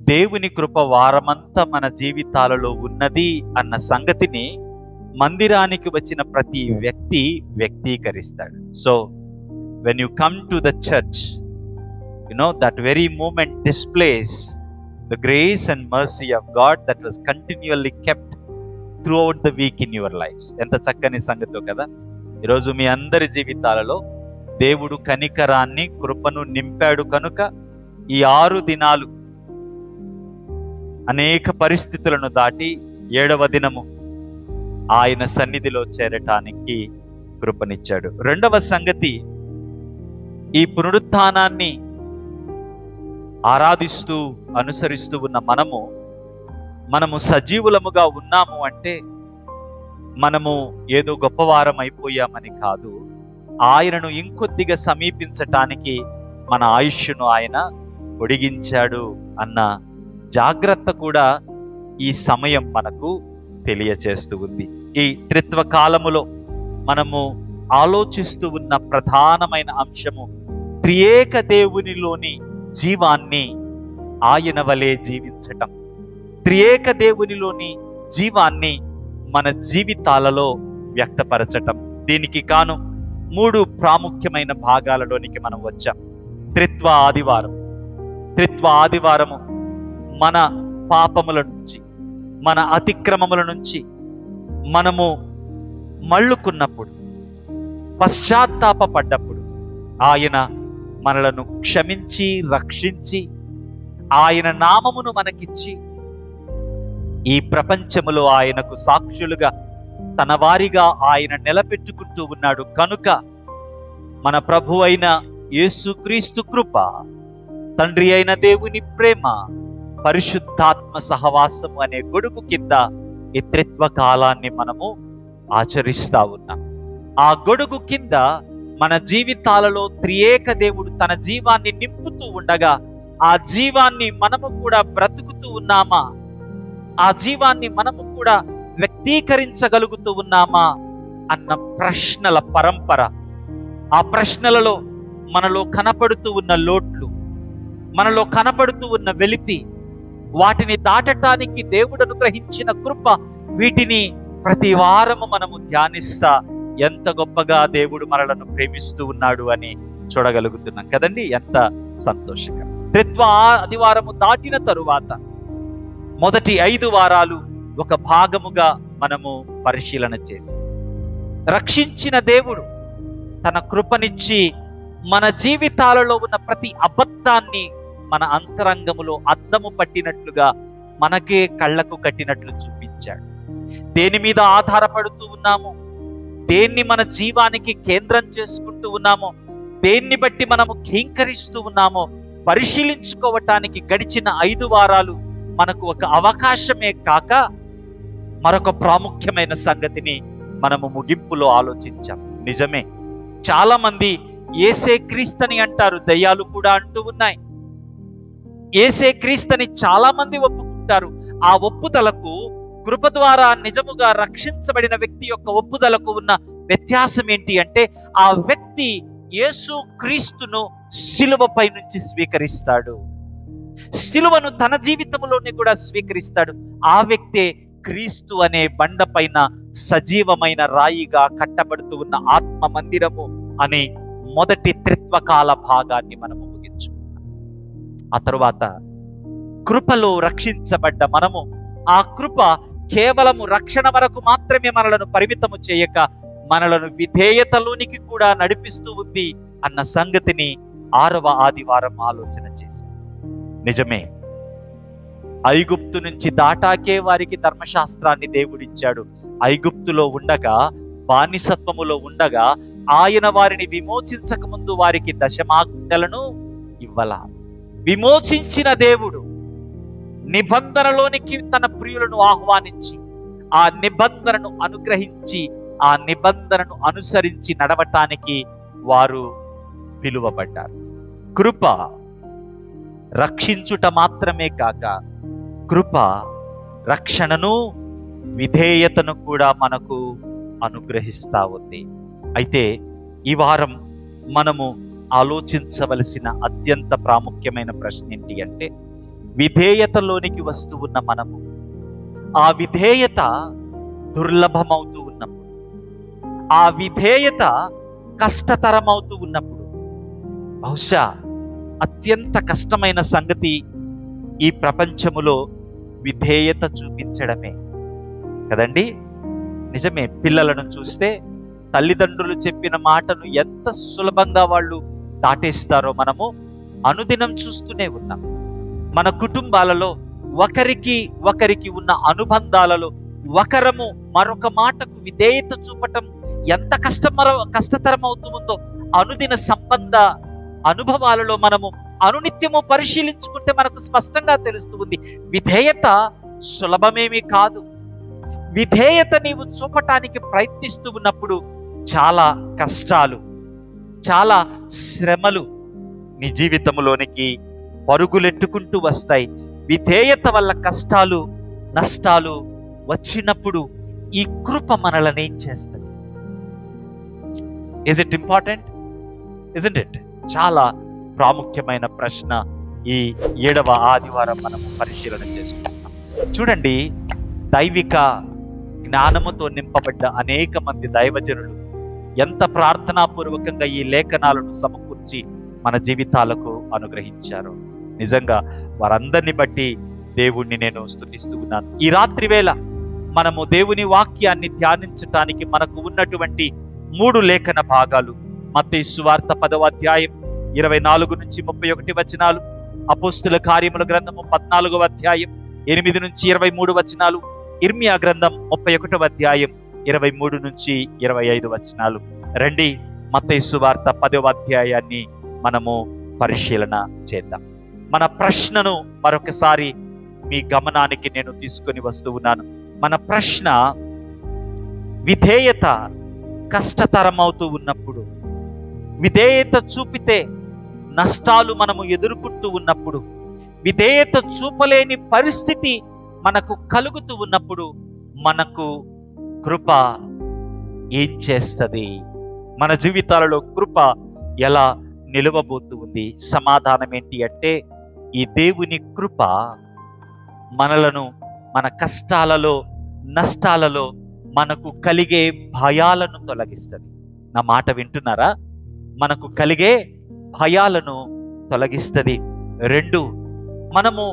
దేవుని కృప వారమంతా మన జీవితాలలో ఉన్నది అన్న సంగతిని మందిరానికి వచ్చిన ప్రతి వ్యక్తి వ్యక్తీకరిస్తాడు. So when you come to the church, that very moment displays the grace and mercy of God that was continually kept throughout the week in your lives. ఎంత చక్కని సంగతో కదా. ఈరోజు మీ అందరి జీవితాలలో దేవుడు కనికరాన్ని, కృపను నింపాడు కనుక ఈ 6 దినాలు అనేక పరిస్థితులను దాటి 7వ దినము ఆయన సన్నిధిలో చేరటానికి కృపనిచ్చాడు. రెండవ సంగతి, ఈ పునరుత్థానాన్ని ఆరాధిస్తూ అనుసరిస్తూ ఉన్న మనము సజీవులముగా ఉన్నాము అంటే మనము ఏదో గొప్పవారం అయిపోయామని కాదు. ఆయనను ఇంకొద్దిగా సమీపించటానికి మన ఆయుష్ను ఆయన పొడిగించాడు అన్న జాగ్రత్త కూడా ఈ సమయం మనకు తెలియచేస్తూ ఉంది. ఈ త్రిత్వ కాలములో మనము ఆలోచిస్తూ ఉన్న ప్రధానమైన అంశము త్రియేక దేవునిలోని జీవాన్ని ఆయన వలె జీవించటం. త్రియేక దేవునిలోని జీవాన్ని మన జీవితాలలో వ్యక్తపరచటం. దీనికి కాను 3 ప్రాముఖ్యమైన భాగాలలోనికి మనం వచ్చాం. త్రిత్వ ఆదివారము మన పాపముల నుంచి, మన అతిక్రమముల నుంచి మనము మళ్ళుకున్నప్పుడు, పశ్చాత్తాపపడ్డప్పుడు ఆయన మనలను క్షమించి రక్షించి ఆయన నామమును మనకిచ్చి ఈ ప్రపంచములో ఆయనకు సాక్షులుగా తన వారిగా ఆయన నిలబెట్టుకుంటూ ఉన్నాడు కనుక మన ప్రభు అయిన యేసుక్రీస్తు కృప, తండ్రి అయిన దేవుని ప్రేమ, పరిశుద్ధాత్మ సహవాసము అనే గొడుగు కింద ఈ త్రిత్వ కాలాన్ని మనము ఆచరిస్తా ఉన్నాం. ఆ గొడుగు కింద మన జీవితాలలో త్రియేక దేవుడు తన జీవాన్ని నింపుతూ ఉండగా ఆ జీవాన్ని మనము కూడా బ్రతుకుతూ ఉన్నామా, ఆ జీవాన్ని మనము కూడా వ్యక్తీకరించగలుగుతూ ఉన్నామా అన్న ప్రశ్నల పరంపర. ఆ ప్రశ్నలలో మనలో కనపడుతూ ఉన్న లోట్లు, మనలో కనపడుతూ ఉన్న వెలితి, వాటిని దాటటానికి దేవుడు అనుగ్రహించిన కృప, వీటిని ప్రతి వారము మనము ధ్యానిస్తా ఎంత గొప్పగా దేవుడు మనలను ప్రేమిస్తూ ఉన్నాడు అని చూడగలుగుతున్నాం కదండి. ఎంత సంతోషకరం. త్రిత్వ ఆదివారము దాటిన తరువాత మొదటి 5 వారాలు ఒక భాగముగా మనము పరిశీలన చేసి, రక్షించిన దేవుడు తన కృపనిచ్చి మన జీవితాలలో ఉన్న ప్రతి అబద్ధాన్ని మన అంతరంగములో అద్దము పట్టినట్లుగా మనకే కళ్ళకు కట్టినట్లు చూపించాడు. దేని మీద ఆధారపడుతూ ఉన్నామో, దేన్ని మన జీవానికి కేంద్రం చేసుకుంటూ ఉన్నామో, దేన్ని బట్టి మనము కీంకరిస్తూ ఉన్నామో పరిశీలించుకోవటానికి గడిచిన 5 వారాలు మనకు ఒక అవకాశమే కాక మరొక ప్రాముఖ్యమైన సంగతిని మనము ముగింపులో ఆలోచించాం. నిజమే, చాలా మంది యేసే క్రీస్తని అంటారు, దయ్యాలు కూడా అంటూ ఉన్నాయి. యేసే క్రీస్తని చాలా మంది ఒప్పుకుంటారు. ఆ ఒప్పుదలకు, కృప ద్వారా నిజముగా రక్షించబడిన వ్యక్తి యొక్క ఒప్పుదలకు ఉన్న వ్యత్యాసం ఏంటి అంటే, ఆ వ్యక్తి యేసు క్రీస్తును సిలువపై నుంచి స్వీకరిస్తాడు, సిలువను తన జీవితంలోనే కూడా స్వీకరిస్తాడు. ఆ వ్యక్తే క్రీస్తు అనే బండ పైన సజీవమైన రాయిగా కట్టబడుతూ ఉన్న ఆత్మ మందిరము అనే మొదటి త్రిత్వకాల భాగాన్ని మనము ముగించుకున్నాం. ఆ తరువాత కృపలో రక్షించబడ్డ మనము, ఆ కృప కేవలము రక్షణ వరకు మాత్రమే మనలను పరిమితము చేయక మనలను విధేయతలోనికి కూడా నడిపిస్తూ ఉంది అన్న సంగతిని 6వ ఆదివారం ఆలోచన చేశాం. నిజమే, ఐగుప్తు నుంచి దాటాకే వారికి ధర్మశాస్త్రాన్ని దేవుడిచ్చాడు. ఐగుప్తులో ఉండగా, బానిసత్వములో ఉండగా ఆయన వారిని విమోచించక ముందు వారికి దశమాజ్ఞలను ఇవ్వాల. విమోచించిన దేవుడు నిబంధనలోనికి తన ప్రియులను ఆహ్వానించి ఆ నిబంధనను అనుగ్రహించి ఆ నిబంధనను అనుసరించి నడవటానికి వారు పిలువబడ్డారు. కృప రక్షించుట మాత్రమే కాక కృప రక్షణను, విధేయతను కూడా మనకు అనుగ్రహిస్తా ఉంది. అయితే ఈ వారం మనము ఆలోచించవలసిన అత్యంత ప్రాముఖ్యమైన ప్రశ్న ఏంటి అంటే, విధేయతలోనికి వస్తూ ఉన్న మనము ఆ విధేయత దుర్లభమవుతూ ఉన్నప్పుడు, ఆ విధేయత కష్టతరమవుతూ ఉన్నప్పుడు, బహుశా అత్యంత కష్టమైన సంగతి ఈ ప్రపంచములో విధేయత చూపించడమే కదండి. నిజమే, పిల్లలను చూస్తే తల్లిదండ్రులు చెప్పిన మాటను ఎంత సులభంగా వాళ్ళు దాటేస్తారో మనము అనుదినం చూస్తూనే ఉన్నాం. మన కుటుంబాలలో ఒకరికి ఉన్న అనుబంధాలలో ఒకరము మరొక మాటకు విధేయత చూపటం ఎంత కష్టతరం అవుతుందో అనుదిన సంబంధ అనుభవాలలో మనము అనునిత్యము పరిశీలించుకుంటే మనకు స్పష్టంగా తెలుస్తూ ఉంది. విధేయత సులభమేమీ కాదు. విధేయత నీవు చూపటానికి ప్రయత్నిస్తూ ఉన్నప్పుడు చాలా కష్టాలు, చాలా శ్రమలు నీ జీవితంలోనికి పరుగులెట్టుకుంటూ వస్తాయి. విధేయత వల్ల కష్టాలు, నష్టాలు వచ్చినప్పుడు ఈ కృప మనల్ని ఏం చేస్తుంది? Is it important? Isn't it? చాలా ప్రాముఖ్యమైన ప్రశ్న ఈ 7వ ఆదివారం మనము పరిశీలన చేసుకుంటాం. చూడండి, దైవిక జ్ఞానముతో నింపబడ్డ అనేక మంది దైవజనులు ఎంత ప్రార్థనాపూర్వకంగా ఈ లేఖనాలను సమకూర్చి మన జీవితాలకు అనుగ్రహించారు. నిజంగా వారందరిని బట్టి దేవుణ్ణి నేను స్తుతిస్తూ ఉన్నాను. ఈ రాత్రి వేళ మనము దేవుని వాక్యాన్ని ధ్యానించటానికి మనకు ఉన్నటువంటి 3 లేఖన భాగాలు: మత్తయి సువార్త 10వ అధ్యాయం 24 నుంచి 31 వచనాలు, అపోస్తుల కార్యముల గ్రంథము 14వ అధ్యాయం 8 నుంచి 23 వచనాలు, ఇర్మియా గ్రంథం 31వ అధ్యాయం 23 నుంచి 25 వచనాలు. రండి, మత్తయి సువార్త 10వ అధ్యాయాన్ని మనము పరిశీలన చేద్దాం. మన ప్రశ్నను మరొకసారి మీ గమనానికి నేను తీసుకొని వస్తూ ఉన్నాను. మన ప్రశ్న: విధేయత కష్టతరమవుతూ ఉన్నప్పుడు, విధేయత చూపితే నష్టాలు మనము ఎదుర్కొంటూ ఉన్నప్పుడు, విధేయత చూపలేని పరిస్థితి మనకు కలుగుతూ ఉన్నప్పుడు మనకు కృప ఏం చేస్తుంది? మన జీవితాలలో కృప ఎలా నిలవబోతూ ఉంది? సమాధానం ఏంటి అంటే, ఈ దేవుని కృప మనలను మన కష్టాలలో, నష్టాలలో మనకు కలిగే భయాలను తొలగిస్తుంది. నా మాట వింటున్నారా? మనకు కలిగే భయాలను తొలగిస్తుంది. 2, మనము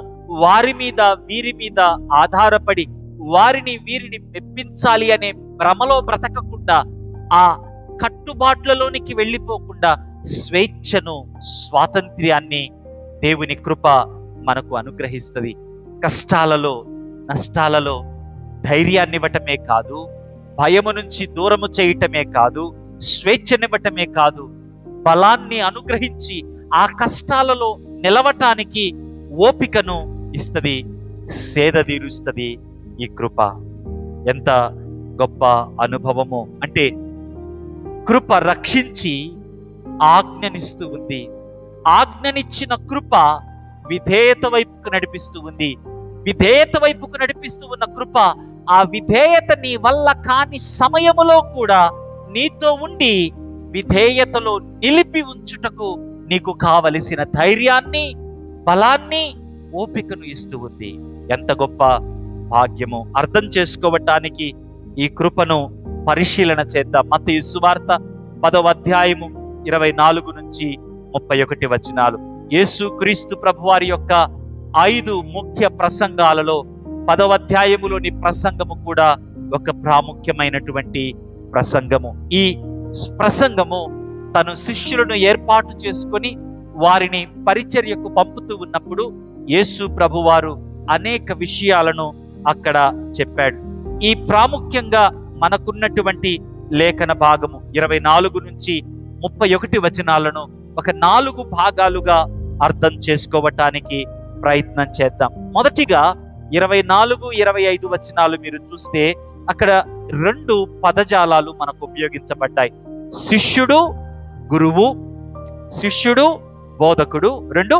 వారి మీద వీరి మీద ఆధారపడి వారిని వీరిని మెప్పించాలి అనే భ్రమలో బ్రతకకుండా, ఆ కట్టుబాట్లలోనికి వెళ్ళిపోకుండా స్వేచ్ఛను, స్వాతంత్ర్యాన్ని దేవుని కృప మనకు అనుగ్రహిస్తుంది. కష్టాలలో, నష్టాలలో ధైర్యాన్ని ఇవ్వటమే కాదు, భయము నుంచి దూరము చేయటమే కాదు, స్వేచ్ఛనివ్వటమే కాదు, బలాన్ని అనుగ్రహించి ఆ కష్టాలలో నిలవటానికి ఓపికను ఇస్తుంది, సేద తీరుస్తుంది ఈ కృప. ఎంత గొప్ప అనుభవము అంటే, కృప రక్షించి ఆజ్ఞనిస్తూ ఉంది. ఆజ్ఞనిచ్చిన కృప విధేయత వైపుకు నడిపిస్తూ ఉంది. విధేయత వైపుకు నడిపిస్తూ ఉన్న కృప, ఆ విధేయత నీ వల్ల కాని సమయములో కూడా నీతో ఉండి విధేయతలో నిలిపి ఉంచుటకు నీకు కావలసిన ధైర్యాన్ని, బలాన్ని, ఓపికను ఇస్తూ ఉంది. ఎంత గొప్ప భాగ్యము! అర్థం చేసుకోవటానికి ఈ కృపను పరిశీలన చేద్దాం. మత్తయి సువార్త 10వ అధ్యాయము 24 నుంచి 31 వచనాలు. యేసు క్రీస్తు ప్రభువారి యొక్క 5 ముఖ్య ప్రసంగాలలో 10వ అధ్యాయములోని ప్రసంగము కూడా ఒక ప్రాముఖ్యమైనటువంటి ప్రసంగము. ఈ ప్రసంగము తను శిష్యులను ఏర్పాటు చేసుకొని వారిని పరిచర్యకు పంపుతూ ఉన్నప్పుడు యేసు ప్రభువారు అనేక విషయాలను అక్కడ చెప్పాడు. ఈ ప్రాముఖ్యంగా మనకున్నటువంటి లేఖన భాగము 24 నుంచి 31 వచనాలను ఒక 4 భాగాలుగా అర్థం చేసుకోవటానికి ప్రయత్నం చేద్దాం. మొదటిగా 24, 25 వచనాలు మీరు చూస్తే అక్కడ 2 పదజాలాలు మనకు ఉపయోగించబడ్డాయి. శిష్యుడు, గురువు. శిష్యుడు, బోధకుడు. 2,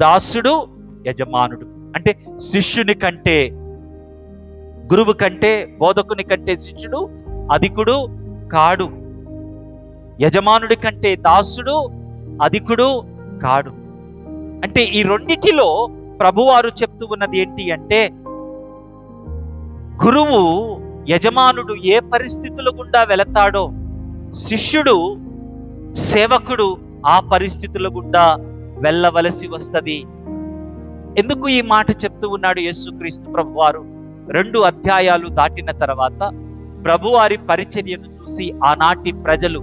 దాసుడు, యజమానుడు. అంటే శిష్యుని కంటే, గురువు కంటే, బోధకుని కంటే శిష్యుడు అధికుడు కాడు. యజమానుడి కంటే దాసుడు అధికుడు కాడు. అంటే ఈ రెండిటిలో ప్రభువారు చెప్తూ ఉన్నది ఏంటి అంటే, గురువు యజమానుడు ఏ పరిస్థితుల గుండా వెళతాడో శిష్యుడు సేవకుడు ఆ పరిస్థితుల గుండా వెళ్ళవలసి వస్తది. ఎందుకు ఈ మాట చెప్తూ ఉన్నాడు యేసుక్రీస్తు ప్రభువారు? 2 అధ్యాయాలు దాటిన తర్వాత ప్రభువారి పరిచర్యను చూసి ఆనాటి ప్రజలు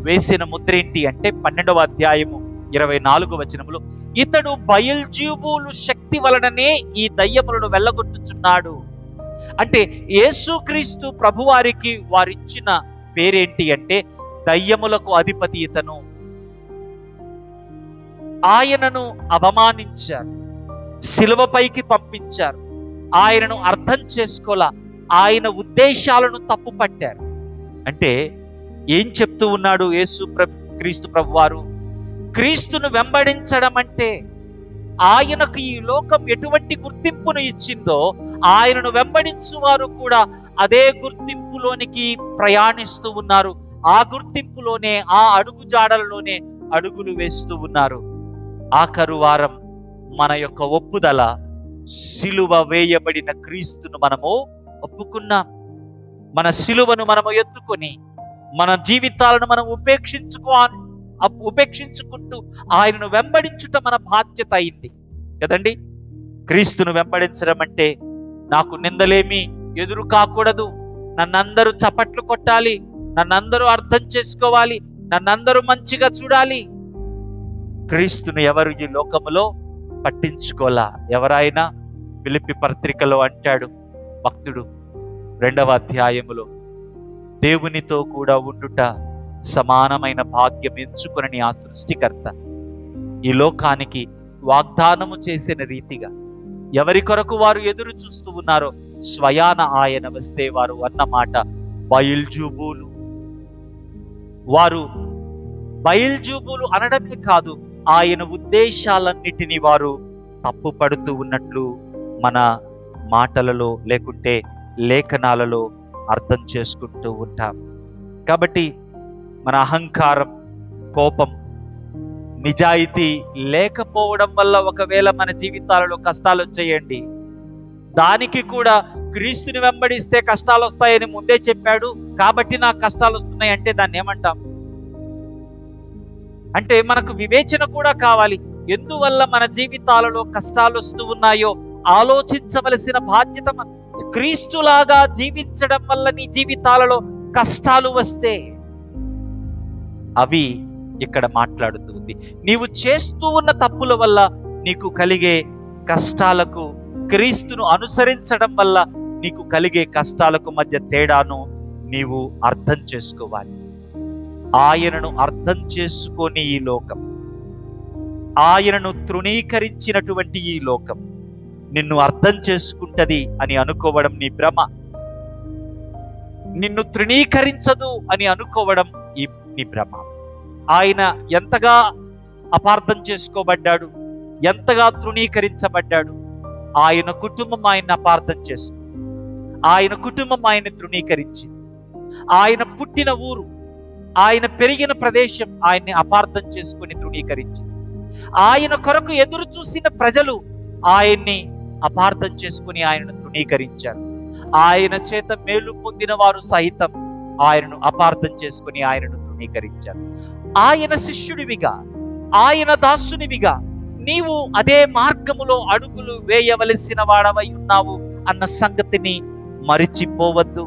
వేసిన ముద్ర ఏంటి అంటే 12వ అధ్యాయము 24వ వచనములో, ఇతడు బయల్జెబూలు శక్తి వలననే ఈ దయ్యములను వెళ్ళగొట్టుచున్నాడు. అంటే యేసుక్రీస్తు ప్రభువారికి వారిచ్చిన పేరేంటి అంటే, దయ్యములకు అధిపతి ఇతను. ఆయనను అవమానించారు, శిలువపైకి పంపించారు, ఆయనను అర్థం చేసుకోలా, ఆయన ఉద్దేశాలను తప్పు పట్టారు. అంటే ఏం చెప్తూ ఉన్నాడు క్రీస్తు ప్రభువారు? క్రీస్తును వెంబడించడం అంటే, ఆయనకు ఈ లోకం ఎటువంటి గుర్తింపును ఇచ్చిందో ఆయనను వెంబడించువారు కూడా అదే గుర్తింపులోనికి ప్రయాణిస్తూ ఉన్నారు. ఆ గుర్తింపులోనే, ఆ అడుగు జాడలలోనే అడుగులు వేస్తూ ఉన్నారు. ఆఖరు వారం మన యొక్క ఒప్పుదల, సిలువ వేయబడిన క్రీస్తును మనము ఒప్పుకున్నాం. మన సిలువను మనము ఎత్తుకొని మన జీవితాలను మనం ఉపేక్షించుకుంటూ ఆయనను వెంబడించుట మన బాధ్యత అయింది కదండి. క్రీస్తును వెంబడించడం అంటే, నాకు నిందలేమి ఎదురు కాకూడదు, నన్నందరూ చప్పట్లు కొట్టాలి, నన్నందరూ అర్థం చేసుకోవాలి, నన్నందరూ మంచిగా చూడాలి. క్రీస్తును ఎవరు ఈ లోకములో పట్టించుకోలా. ఎవరైనా ఫిలిప్పి పత్రికలో అంటాడు భక్తుడు 2వ అధ్యాయములో, దేవునితో కూడా ఉండుట సమానమైన భాగ్యం ఎంచుకొనని ఆ సృష్టికర్త ఈ లోకానికి వాగ్దానము చేసిన రీతిగా ఎవరి కొరకు వారు ఎదురు చూస్తూ ఉన్నారో స్వయాన ఆయన వస్తే వారు అన్న మాట బయల్జెబూలు. వారు బయల్జెబూలు అనడమే కాదు, ఆయన ఉద్దేశాలన్నిటినీ వారు తప్పు పడుతూ ఉన్నట్లు మన మాటలలో లేకుంటే లేఖనాలలో అర్థం చేసుకుంటూ ఉంటాం. కాబట్టి మన అహంకారం, కోపం, నిజాయితీ లేకపోవడం వల్ల ఒకవేళ మన జీవితాలలో కష్టాలు వచ్చేయండి. దానికి కూడా క్రీస్తుని వెంబడిస్తే కష్టాలు వస్తాయని ముందే చెప్పాడు కాబట్టి నాకు కష్టాలు వస్తున్నాయి అంటే దాన్ని ఏమంటాం? అంటే మనకు వివేచన కూడా కావాలి. ఎందువల్ల మన జీవితాలలో కష్టాలు వస్తూ ఉన్నాయో ఆలోచించవలసిన బాధ్యత. క్రీస్తులాగా జీవించడం వల్ల నీ జీవితాలలో కష్టాలు వస్తే అవి ఇక్కడ మాట్లాడుతుంది. నీవు చేస్తూ ఉన్న తప్పుల వల్ల నీకు కలిగే కష్టాలకు, క్రీస్తును అనుసరించడం వల్ల నీకు కలిగే కష్టాలకు మధ్య తేడాను నీవు అర్థం చేసుకోవాలి. ఆయనను అర్థం చేసుకొని ఈ లోకం, ఆయనను తృణీకరించినటువంటి ఈ లోకం నిన్ను అర్థం చేసుకుంటది అని అనుకోవడం నీ భ్రమ. నిన్ను తృణీకరించదు అని అనుకోవడం నీ భ్రమ. ఆయన ఎంతగా అపార్థం చేసుకోబడ్డాడు, ఎంతగా తృణీకరించబడ్డాడు. ఆయన కుటుంబం ఆయన అపార్థం చేసుకుంది, ఆయన కుటుంబం ఆయన తృణీకరించింది. ఆయన పుట్టిన ఊరు, ఆయన పెరిగిన ప్రదేశం ఆయన్ని అపార్థం చేసుకుని తృణీకరించింది. ఆయన కొరకు ఎదురు చూసిన ప్రజలు ఆయన్ని అపార్థం చేసుకుని ఆయనను తృణీకరించారు. ఆయన చేత మేలు పొందిన వారు సైతం ఆయనను అపార్థం చేసుకుని ఆయనను తృణీకరించారు. ఆయన శిష్యుడివిగా, ఆయన దాసునివిగా నీవు అదే మార్గములో అడుగులు వేయవలసిన వాడవై ఉన్నావు అన్న సంగతిని మరిచిపోవద్దు.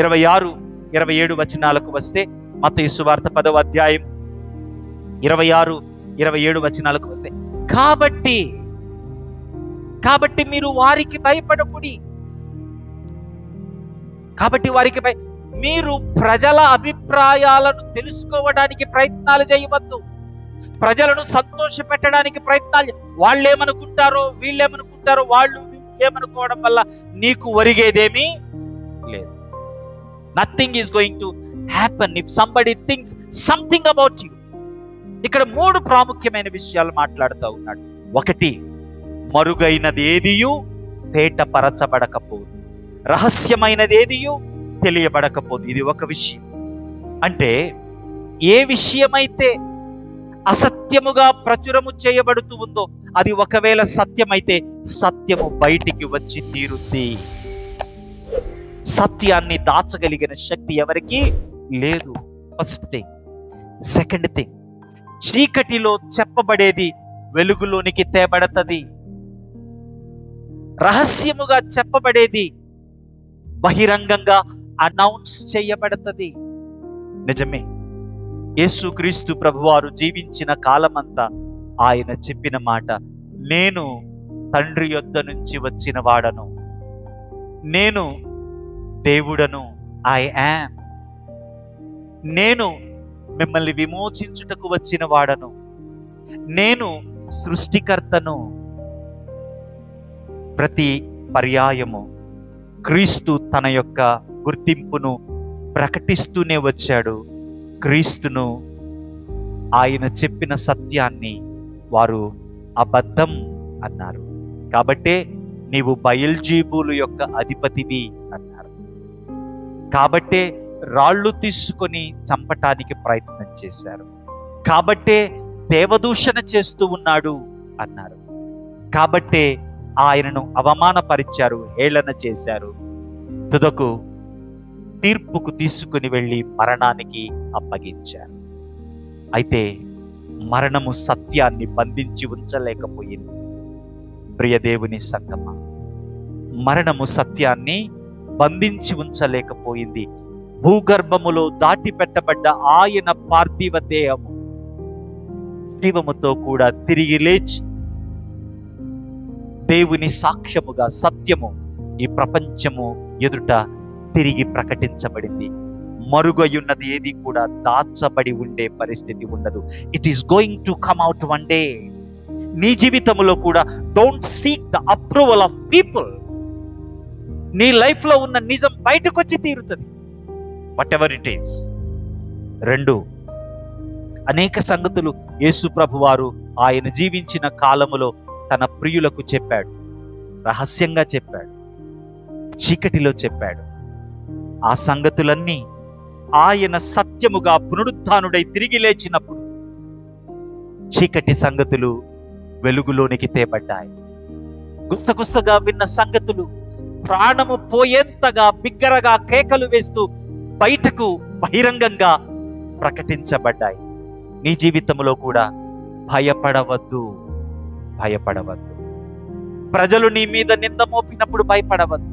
26, 27 వచనాలకు వస్తే, మత్తయి సువార్త 10వ అధ్యాయం 26, 27 వచనాలకు వస్తే, కాబట్టి మీరు వారికి భయపడకుడి. కాబట్టి మీరు ప్రజల అభిప్రాయాలను తెలుసుకోవడానికి ప్రయత్నాలు చేయవద్దు. ప్రజలను సంతోష పెట్టడానికి ప్రయత్నాలు, వాళ్ళేమనుకుంటారో వీళ్ళేమనుకుంటారో, వాళ్ళు ఏమనుకోవడం వల్ల నీకు ఒరిగేదేమీ లేదు. Nothing is going to happen if somebody thinks something about you. ఇక్కడ 3 ప్రాముఖ్యమైన విషయాలు మాట్లాడుతూ ఉన్నాడు. 1, మరుగైనది ఏదియు తేటపరచబడకపోదు, రహస్యమైనది ఏదియు తెలియబడకపోదు. ఇది ఒక విషయం. అంటే ఏ విషయమైతే అసత్యముగా ప్రచురము చేయబడుతూ ఉందో అది ఒకవేళ సత్యమైతే సత్యము బయటికి వచ్చి తీరుద్ది. సత్యాన్ని దాచగలిగిన శక్తి ఎవరికి లేదు. First thing. సెకండ్ థింగ్, చీకటిలో చెప్పబడేది వెలుగులోనికి తేబడతది. రహస్యముగా చెప్పబడేది బహిరంగంగా అనౌన్స్ చేయబడతది. నిజమే, యేసుక్రీస్తు ప్రభువారు జీవించిన కాలమంతా ఆయన చెప్పిన మాట, నేను తండ్రి యొద్ద నుంచి వచ్చిన వాడను, నేను దేవుడను, ఐ యామ్, నేను మిమ్మల్ని విమోచించుటకు వచ్చిన వాడను, నేను సృష్టికర్తను. ప్రతి పర్యాయము క్రీస్తు తన యొక్క గుర్తింపును ప్రకటిస్తూనే వచ్చాడు. క్రీస్తును, ఆయన చెప్పిన సత్యాన్ని వారు అబద్ధం అన్నారు. కాబట్టే నీవు బయల్జీబులు యొక్క అధిపతివి అన్నారు. కాబట్టే రాళ్ళు తీసుకొని చంపటానికి ప్రయత్నం చేశారు. కాబట్టే దేవదూషణ చేస్తూ ఉన్నాడు అన్నారు. కాబట్టే ఆయనను అవమానపరిచారు, హేళన చేశారు. తుదకు తీర్పుకు తీసుకుని వెళ్ళి మరణానికి అప్పగించారు. అయితే మరణము సత్యాన్ని బంధించి ఉంచలేకపోయింది. ప్రియదేవుని సంగమా, మరణము సత్యాన్ని బంధించి ఉంచలేకపోయింది. భూగర్భములో దాటి పెట్టబడ్డ ఆయన పార్థివ దేహము జీవముతో కూడా తిరిగి లేచి దేవుని సాక్ష్యముగా సత్యము ఈ ప్రపంచము ఎదుట తిరిగి ప్రకటించబడింది. మరుగయున్నది ఏది కూడా దాచబడి ఉండే పరిస్థితి ఉండదు. It is going to come out one day. నీ జీవితంలో కూడా don't seek the approval of people. నీ లైఫ్ లో ఉన్న నిజం బయటకు వచ్చి తీరుతుంది, వాట్ ఎవర్ ఇట్ ఈస్. రెండు, అనేక సంగతులు యేసు ప్రభు వారు ఆయన జీవించిన కాలములో తన ప్రియులకు చెప్పాడు, రహస్యంగా చెప్పాడు, చీకటిలో చెప్పాడు. ఆ సంగతులన్నీ ఆయన సత్యముగా పునరుద్ధానుడై తిరిగి లేచినప్పుడు చీకటి సంగతులు వెలుగులోనికి తేబడ్డాయి. గుసగుసగా విన్న సంగతులు ప్రాణము పోయేంతగా బిగ్గరగా కేకలు వేస్తూ బయటకు బహిరంగంగా ప్రకటించబడ్డాయి. నీ జీవితంలో కూడా భయపడవద్దు, భయపడవద్దు. ప్రజలు నీ మీద నింద మోపినప్పుడు భయపడవద్దు.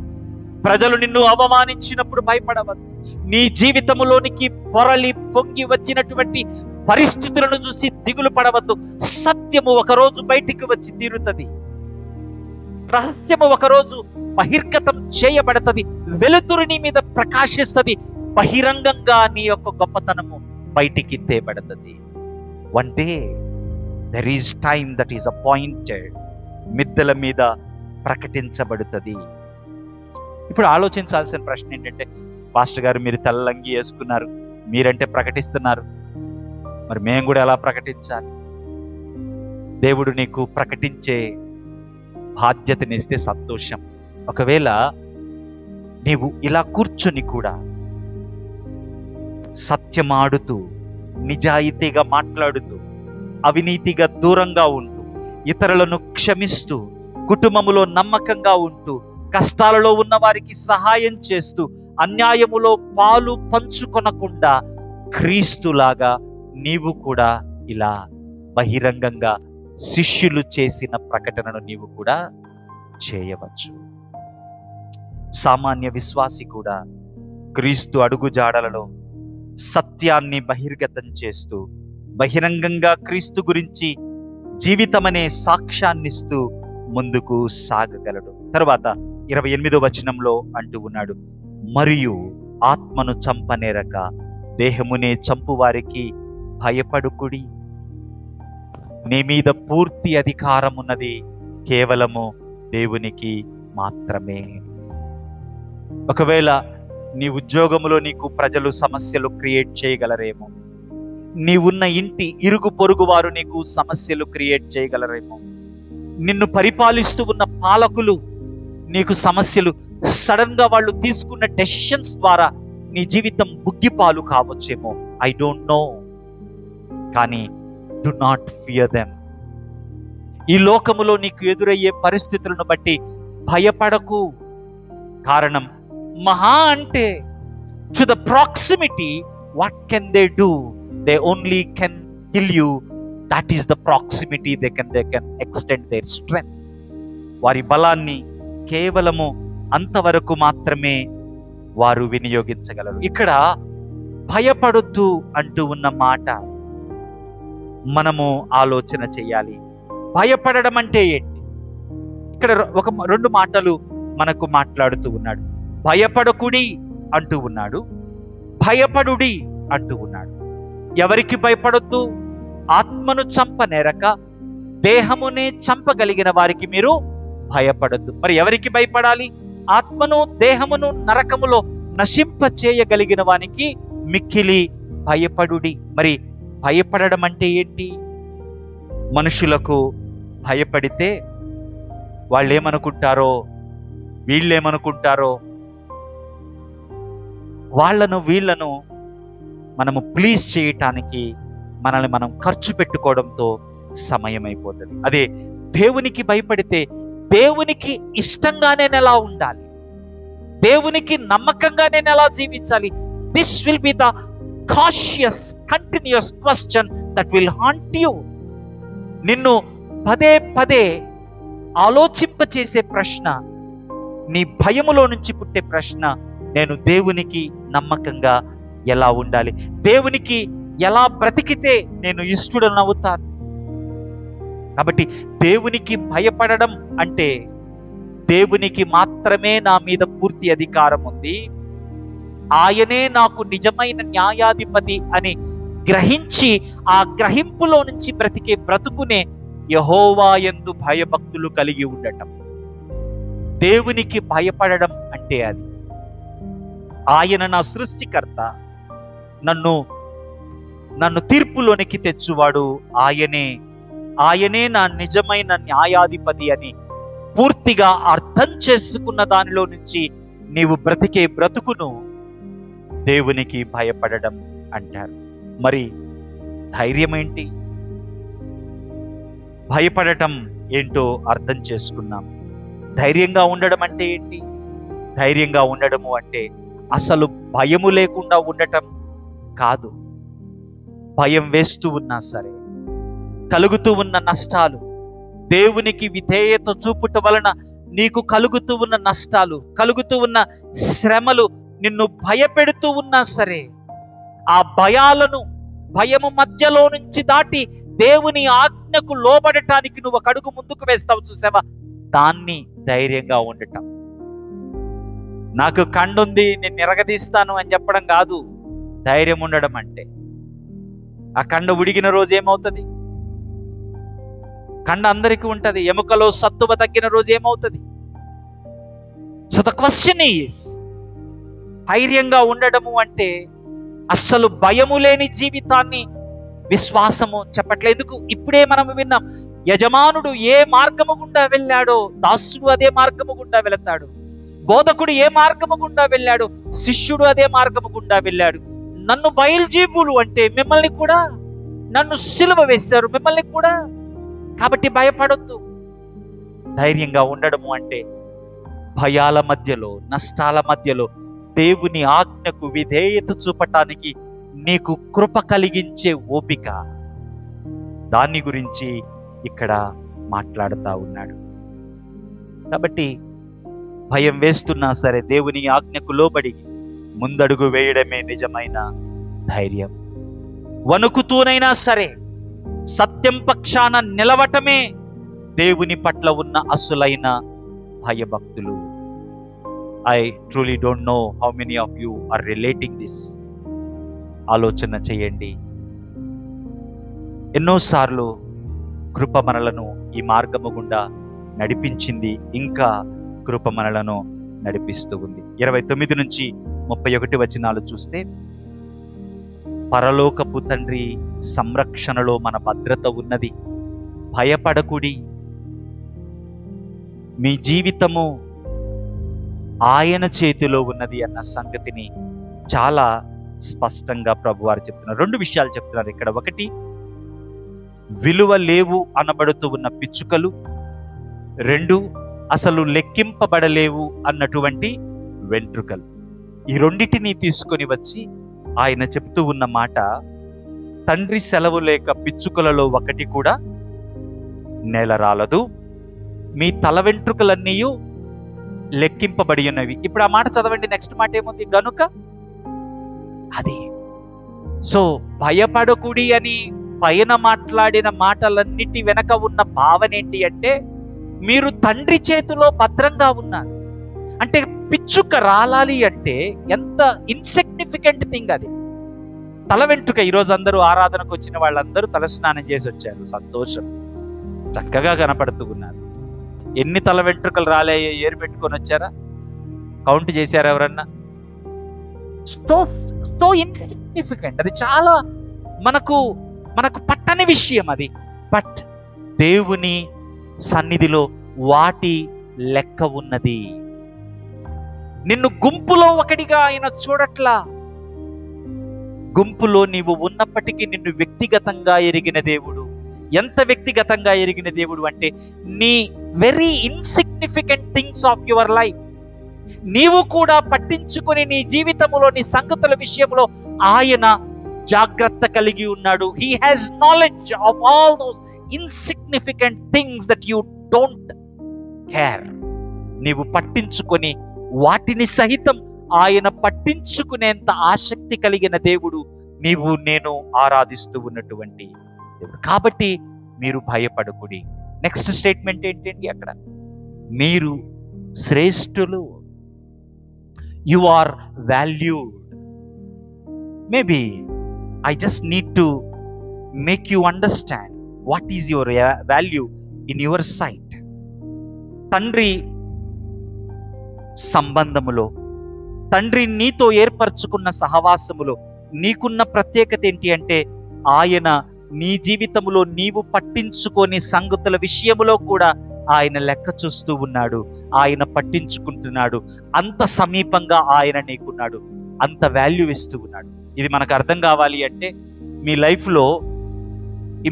ప్రజలు నిన్ను అవమానించినప్పుడు భయపడవద్దు. నీ జీవితంలోనికి పొరలి పొంగి వచ్చినటువంటి పరిస్థితులను చూసి దిగులు పడవద్దు. సత్యము ఒకరోజు బయటికి వచ్చి తీరుతుంది. రహస్యము ఒకరోజు బహిర్గతం చేయబడతది. వెలుతురు నీ మీద ప్రకాశిస్తుంది. బహిరంగంగా నీ యొక్క గొప్పతనము బయటికి తేబడతది. One day there is time that is appointed. మిద్దెల మీద ప్రకటించబడుతుంది. ఇప్పుడు ఆలోచించాల్సిన ప్రశ్న ఏంటంటే, పాస్టర్ గారు మీరు తెల్లంగి వేసుకున్నారు, మీరంటే ప్రకటిస్తున్నారు, మరి మేము కూడా ఎలా ప్రకటించాలి? దేవుడు నీకు ప్రకటించే బాధ్యతనిస్తే సంతోషం. ఒకవేళ నీవు ఇలా కూర్చొని కూడా సత్యమాడుతూ, నిజాయితీగా మాట్లాడుతూ, అవినీతిగా దూరంగా ఉంటూ, ఇతరులను క్షమిస్తూ, కుటుంబములో నమ్మకంగా ఉంటూ, కష్టాలలో ఉన్న వారికి సహాయం చేస్తూ, అన్యాయములో పాలు పంచుకొనకుండా క్రీస్తులాగా నీవు కూడా ఇలా బహిరంగంగా శిష్యులు చేసిన ప్రకటనను నీవు కూడా చేయవచ్చు. సామాన్య విశ్వాసి కూడా క్రీస్తు అడుగుజాడలలో సత్యాన్ని బహిర్గతం చేస్తూ, బహిరంగంగా క్రీస్తు గురించి జీవితమనే సాక్ష్యాన్నిస్తూ ముందుకు సాగగలడు. తర్వాత 28వ వచనంలో అంటూ ఉన్నాడు, మరియు ఆత్మను చంపనేరక దేహమునే చంపువారికి భయపడుకుడి. నీ మీద పూర్తి అధికారం ఉన్నది కేవలము దేవునికి మాత్రమే. ఒకవేళ నీ ఉద్యోగములో నీకు ప్రజలు సమస్యలు క్రియేట్ చేయగలరేమో, నీవున్న ఇంటి ఇరుగు పొరుగు వారు నీకు సమస్యలు క్రియేట్ చేయగలరేమో, నిన్ను పరిపాలిస్తూ ఉన్న పాలకులు నీకు సమస్యలు, సడన్ గా వాళ్ళు తీసుకున్న డెసిషన్స్ ద్వారా నీ జీవితం బుగ్గిపాలు కావచ్చేమో. I don't know. కానీ డు నాట్ ఫియర్ దెమ్. ఈ లోకములో నీకు ఎదురయ్యే పరిస్థితులను బట్టి భయపడకు. కారణం, మహా అంటే to the proximity what can they do? They only can kill you. That is the proximity they can extend there strength. వారి బలాన్ని కేవలము అంతవరకు మాత్రమే వారు వినియోగించగలరు. ఇక్కడ భయపడొద్దు అంటూ ఉన్న మాట మనము ఆలోచన చేయాలి. భయపడడం అంటే ఏంటి? ఇక్కడ రెండు మాటలు మనకు మాట్లాడుతూ ఉన్నాడు. భయపడకుడి అంటూ ఉన్నాడు, భయపడుడి అంటూ ఉన్నాడు. ఎవరికి భయపడొద్దు? ఆత్మను చంపనేరక దేహమునే చంపగలిగిన వారికి మీరు భయపడొద్దు. మరి ఎవరికి భయపడాలి? ఆత్మను దేహమును నరకములో నశింప చేయగలిగిన వానికి మిక్కిలి భయపడుడి. మరి భయపడడం అంటే ఏంటి? మనుషులకు భయపడితే వాళ్ళేమనుకుంటారో, వీళ్ళేమనుకుంటారో, వీళ్ళను మనము ప్లీజ్ చేయటానికి మనల్ని మనం ఖర్చు పెట్టుకోవడంతో సమయం అయిపోతుంది. అదే దేవునికి భయపడితే దేవునికి ఇష్టంగానే ఎలా ఉండాలి, దేవునికి నమ్మకంగా నేను ఎలా జీవించాలి? This will be the cautious continuous question that will haunt you. నిన్ను పదే పదే ఆలోచింపచేసే ప్రశ్న, నీ భయములో నుంచి పుట్టే ప్రశ్న, నేను దేవునికి నమ్మకంగా ఎలా ఉండాలి, దేవునికి ఎలా బ్రతికితే నేను ఇష్టడనవుతాను. కాబట్టి దేవునికి భయపడడం అంటే దేవునికి మాత్రమే నా మీద పూర్తి అధికారం ఉంది, ఆయనే నాకు నిజమైన న్యాయాధిపతి అని గ్రహించి ఆ గ్రహింపులో నుంచి బ్రతికే బ్రతుకునే యెహోవా యందు భయభక్తులు కలిగి ఉండటం. దేవునికి భయపడడం అంటే అది. ఆయన నా సృష్టికర్త, నన్ను తీర్పులోనికి తెచ్చువాడు ఆయనే నా నిజమైన న్యాయాధిపతి అని పూర్తిగా అర్థం చేసుకున్న దానిలో నుంచి నీవు బ్రతికే బ్రతుకును దేవునికి భయపడడం అంటారు. మరి ధైర్యం ఏంటి? భయపడటం ఏంటో అర్థం చేసుకున్నాం. ధైర్యంగా ఉండడం అంటే ఏంటి? ధైర్యంగా ఉండడము అంటే అసలు భయము లేకుండా ఉండటం కాదు. భయం వేస్తూ ఉన్నా సరే, కలుగుతూ ఉన్న నష్టాలు, దేవునికి విధేయత చూపుట వలన నీకు కలుగుతూ ఉన్న నష్టాలు, కలుగుతూ ఉన్న శ్రమలు నిన్ను భయపెడుతూ ఉన్నా సరే, ఆ భయము మధ్యలో నుంచి దాటి దేవుని ఆజ్ఞకు లోబడటానికి నువ్వు ఒక అడుగు ముందుకు వేస్తావు చూసావా, దాన్ని ధైర్యంగా ఉండటం. నాకు కండుంది, నేను నిరగదీస్తాను అని చెప్పడం కాదు ధైర్యం ఉండడం అంటే. ఆ కండ ఉడిగిన రోజు ఏమవుతుంది? కండ అందరికీ ఉంటది. ఎముకలో సత్తువ తగ్గిన రోజు ఏమవుతుంది? సో ద క్వశ్చన్ ఈజ్, ధైర్యంగా ఉండడము అంటే అస్సలు భయము లేని జీవితాన్ని విశ్వాసము చెప్పట్లేదు. ఇప్పుడే మనం విన్నాం, యజమానుడు ఏ మార్గము గుండా వెళ్ళాడో దాసుడు అదే మార్గము గుండా వెళతాడు, బోధకుడు ఏ మార్గము గుండా వెళ్ళాడు శిష్యుడు అదే మార్గము గుండా వెళ్ళాడు. నన్ను బయల్జీవులు అంటే మిమ్మల్ని కూడా, నన్ను సిలువ వేశారు మిమ్మల్ని కూడా. కాబట్టి భయపడొద్దు. ధైర్యంగా ఉండడము అంటే భయాల మధ్యలో, నష్టాల మధ్యలో దేవుని ఆజ్ఞకు విధేయత చూపటానికి నీకు కృప కలిగించే ఓపిక, దాన్ని గురించి ఇక్కడ మాట్లాడుతూ ఉన్నాడు. కాబట్టి భయం వేస్తున్నా సరే దేవుని ఆజ్ఞకు లోబడి ముందడుగు వేయడమే నిజమైన ధైర్యం. వణుకుతూనైనా సరే సత్యం పక్షాన నిలవటమే దేవుని పట్ల ఉన్న అసలైన భయభక్తులు. I truly don't know how many of you are relating this. ఆలోచన చేయండి. ఎన్నోసార్లు కృప మనలను ఈ మార్గము గుండా నడిపించింది, ఇంకా కృప మనలను నడిపిస్తూ ఉంది. 29 నుంచి 31 వచనాలు చూస్తే, పరలోకపు తండ్రి సంరక్షణలో మన భద్రత ఉన్నది, భయపడకుడి, మీ జీవితము ఆయన చేతిలో ఉన్నది అన్న సంగతిని చాలా స్పష్టంగా ప్రభువారు చెప్తున్నారు. 2 విషయాలు చెప్తున్నారు ఇక్కడ. ఒకటి, విలువ లేవు అనబడుతూ ఉన్న పిచ్చుకలు, 2 అసలు లెక్కింపబడలేవు అన్నటువంటి వెంట్రుకలు. ఈ రెండిటిని తీసుకొని వచ్చి ఆయన చెప్తూ ఉన్న మాట, తండ్రి సెలవు లేక పిచ్చుకలలో ఒకటి కూడా నేల రాలదు, మీ తల వెంట్రుకలన్నీ లెక్కింపబడి ఉన్నవి. ఇప్పుడు ఆ మాట చదవండి, నెక్స్ట్ మాట ఏముంది? గనుక అది. సో భయపడకుడి అని పైన మాట్లాడిన మాటలన్నిటి వెనక ఉన్న భావన ఏంటి అంటే, మీరు తండ్రి చేతిలో భద్రంగా ఉన్నారు. అంటే పిచ్చుక రాలాలి అంటే ఎంత ఇన్సిగ్నిఫికెంట్ థింగ్ అది. తల వెంట్రుక. ఈరోజు అందరూ ఆరాధనకు వచ్చిన వాళ్ళందరూ తలస్నానం చేసి వచ్చారు, సంతోషం, చక్కగా కనపడుతూ ఉన్నారు. ఎన్ని తల వెంట్రుకలు రాలే ఏరు పెట్టుకొని వచ్చారా? కౌంట్ చేశారు ఎవరన్నా? So insignificant. అది చాలా మనకు పట్టని విషయం అది. బట్ దేవుని సన్నిధిలో వాటి లెక్క ఉన్నది. నిన్ను గుంపులో ఒకటిగా ఆయన చూడట్లా. గుంపులో నీవు ఉన్నప్పటికీ నిన్ను వ్యక్తిగతంగా ఎరిగిన దేవుడు. ఎంత వ్యక్తిగతంగా ఎరిగిన దేవుడు అంటే, నీ very insignificant things of your life నీవు కూడా పట్టించుకొని నీ జీవితంలో నీ సంగతుల విషయంలో ఆయన జాగ్రత్త కలిగి ఉన్నాడు. He has knowledge of all those insignificant things that you don't care. నీవు పట్టించుకొని వాటిని సహితం ఆయన పట్టించుకునేంత ఆసక్తి కలిగిన దేవుడు నీవు నేను ఆరాధిస్తూ ఉన్నటువంటి దేవుడు. కాబట్టి మీరు భయపడకుడి. నెక్స్ట్ స్టేట్మెంట్ ఏంటండి అక్కడ? మీరు శ్రేష్ఠులు. You are valued. Maybe I just need to make you understand what is your value in your sight. తండ్రి సంబంధములో, తండ్రి నీతో ఏర్పరచుకున్న సహవాసములో నీకున్న ప్రత్యేకత ఏంటి అంటే, ఆయన నీ జీవితంలో నీవు పట్టించుకొని సంగతుల విషయములో కూడా ఆయన లెక్క చూస్తూ ఉన్నాడు. ఆయన పట్టించుకుంటున్నాడు. అంత సమీపంగా ఆయన నీకున్నాడు, అంత వాల్యూ ఇస్తూ ఉన్నాడు. ఇది మనకు అర్థం కావాలి అంటే, మీ లైఫ్లో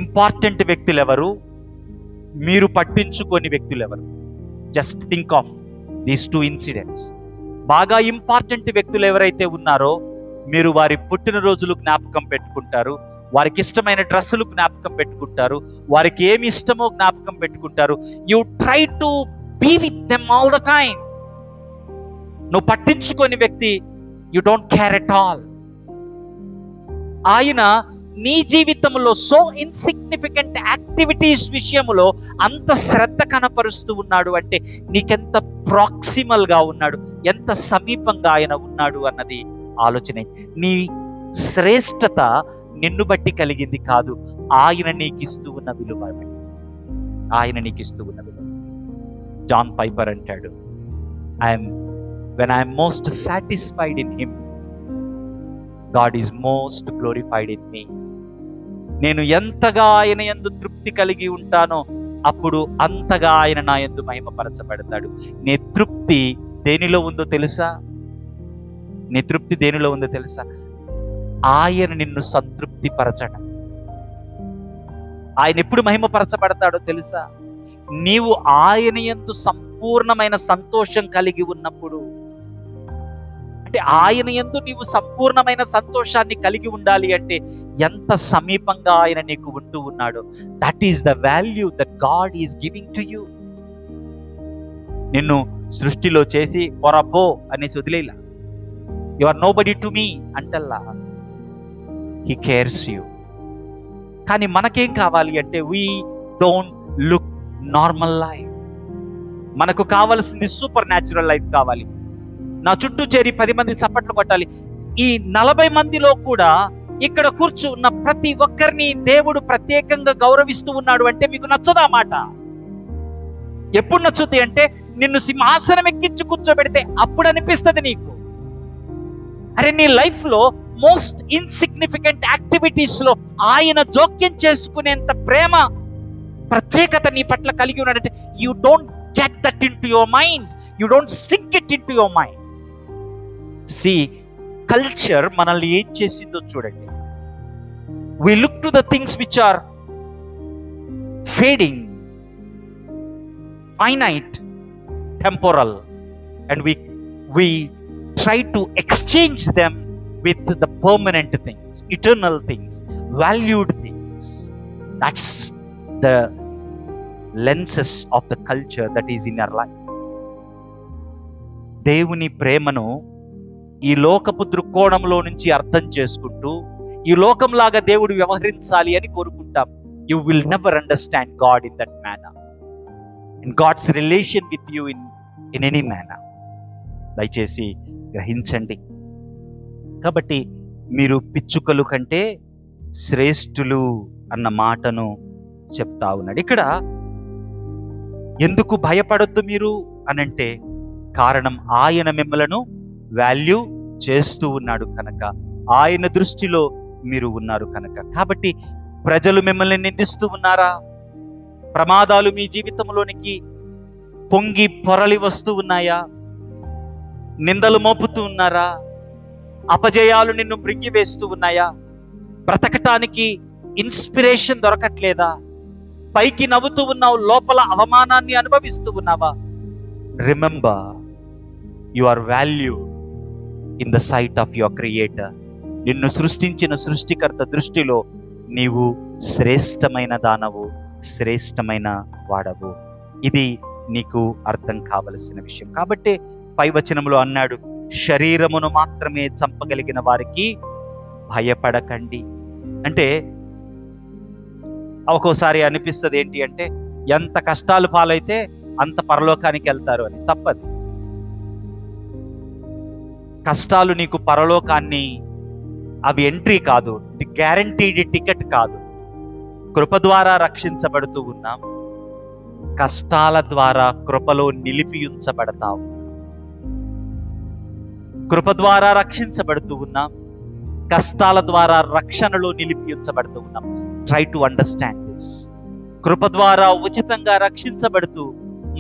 ఇంపార్టెంట్ వ్యక్తులు ఎవరు, మీరు పట్టించుకోని వ్యక్తులు ఎవరు? Just think of these 2 incidents. బాగా ఇంపార్టెంట్ వ్యక్తులు ఎవరైతే ఉన్నారో, మీరు వారి పుట్టినరోజులు జ్ఞాపకం పెట్టుకుంటారు, వారికి ఇష్టమైన డ్రెస్సులు జ్ఞాపకం పెట్టుకుంటారు, వారికి ఏమి ఇష్టమో జ్ఞాపకం పెట్టుకుంటారు. You try to be with them all the time. నువ్వు పట్టించుకోని వ్యక్తి, you don't care at all. ఆయన నీ జీవితంలో సో ఇన్సిగ్నిఫికెంట్ యాక్టివిటీస్ విషయంలో అంత శ్రద్ధ కనపరుస్తూ ఉన్నాడు అంటే, నీకెంత ప్రాక్సిమల్ గా ఉన్నాడు, ఎంత సమీపంగా ఆయన ఉన్నాడు అన్నది ఆలోచన. నీ శ్రేష్టత నిన్ను బట్టి కలిగింది కాదు, ఆయన నీకిస్తూ ఉన్న విలువ. ఆయన నీకిస్తూ ఉన్న విలువ. జాన్ పైపర్ అంటాడు, when I am most satisfied in him, God is most glorified in me. నేను ఎంతగా ఆయన యందు తృప్తి కలిగి ఉంటానో, అప్పుడు అంతగా ఆయన నా యందు మహిమపరచబడతాడు. నీ తృప్తి దేనిలో ఉందో తెలుసా? నీ తృప్తి దేనిలో ఉందో తెలుసా? ఆయన నిన్ను సంతృప్తి పరచడం. ఆయన ఎప్పుడు మహిమపరచబడతాడో తెలుసా? నీవు ఆయన యందు సంపూర్ణమైన సంతోషం కలిగి ఉన్నప్పుడు. అంటే ఆయన యందు నీవు సంపూర్ణమైన సంతోషాన్ని కలిగి ఉండాలి అంటే, ఎంత సమీపంగా ఆయన నీకు ఉంటూ ఉన్నాడో. That is the value that God is giving to you. నిన్ను సృష్టిలో చేసి పొరపో అనేసి వదిలేలా, you are nobody to me అంటల్లా. He cares you. కానీ మనకేం కావాలి అంటే, we don't look normal life. మనకు కావాల్సింది సూపర్ న్యాచురల్ లైఫ్ కావాలి. నా చుట్టూ చేరి 10 మంది చప్పట్లు కొట్టాలి. ఈ 40 మందిలో కూడా ఇక్కడ కూర్చున్న ప్రతి ఒక్కరిని దేవుడు ప్రత్యేకంగా గౌరవిస్తూ ఉన్నాడు అంటే మీకు నచ్చదా మాట? ఎప్పుడు నచ్చుద్ది అంటే, నిన్ను సింహాసనం ఎక్కించి కూర్చోబెడితే అప్పుడు అనిపిస్తుంది నీకు, అరే నీ లైఫ్ లో మోస్ట్ ఇన్సిగ్నిఫికెంట్ యాక్టివిటీస్ లో ఆయన జోక్యం చేసుకునేంత ప్రేమ, ప్రత్యేకత నీ పట్ల కలిగి ఉన్నాడంటే, you don't get that into your mind, you don't sink it into your mind. See, culture మనల్ని ఏం చేసిందో చూడండి. We look to the things which are fading, finite, temporal, and we try to exchange them with the permanent things, eternal things, valued things. That's the lenses of the culture that is in our life. దేవుని ప్రేమను ఈ లోకపు దృక్కోణంలో నుంచి అర్థం చేసుకుంటూ ఈ లోకంలాగా దేవుడు వ్యవహరించాలి అని కోరుకుంటాం. You will never understand God in that manner, and God's relation with you in any manner. దయచేసి గ్రహించండి. కాబట్టి మీరు పిచ్చుకలు కంటే శ్రేష్ఠులు అన్న మాటను చెప్తా ఉన్నాడు. ఇక్కడ ఎందుకు భయపడొద్దు మీరు అనంటే కారణం ఆయన మిమ్మలను వాల్యూ చేస్తూ ఉన్నాడు కనుక, ఆయన దృష్టిలో మీరు ఉన్నారు కనుక. కాబట్టి ప్రజలు మిమ్మల్ని నిందిస్తూ ఉన్నారా? ప్రమాదాలు మీ జీవితంలోనికి పొంగి పొరలి వస్తూ ఉన్నాయా? నిందలు మోపుతూ ఉన్నారా? అపజయాలు నిన్ను మృంగివేస్తూ ఉన్నాయా? బ్రతకటానికి ఇన్స్పిరేషన్ దొరకట్లేదా? పైకి నవ్వుతూ ఉన్నావు, లోపల అవమానాన్ని అనుభవిస్తూ ఉన్నావా? Remember, you are value in the sight of your creator. నిన్ను సృష్టించిన సృష్టికర్త దృష్టిలో నీవు శ్రేష్టమైన దానవు, శ్రేష్టమైన వాడవు. ఇది నీకు అర్థం కావలసిన విషయం. కాబట్టి పై వచనంలో అన్నాడు, శరీరమును మాత్రమే చంపగలిగిన వారికి భయపడకండి. అంటే ఒక్కోసారి అనిపిస్తుంది ఏంటి అంటే, ఎంత కష్టాలు పాలైతే అంత పరలోకానికి వెళ్తారు అని. తప్పదు. కష్టాలు నీకు పరలోకాన్ని, అవి ఎంట్రీ కాదు, గ్యారంటీడ్ టికెట్ కాదు. కృప ద్వారా రక్షించబడుతూ ఉన్నాం, కష్టాల ద్వారా కృపలో నిలిపి ఉంచబడతావు. కృప ద్వారా రక్షించబడుతూ ఉన్నాం, కష్టాల ద్వారా రక్షణలో నిలిపి ఉంచబడుతూ ఉన్నాం. Try to understand this. కృప ద్వారా ఉచితంగా రక్షించబడుతూ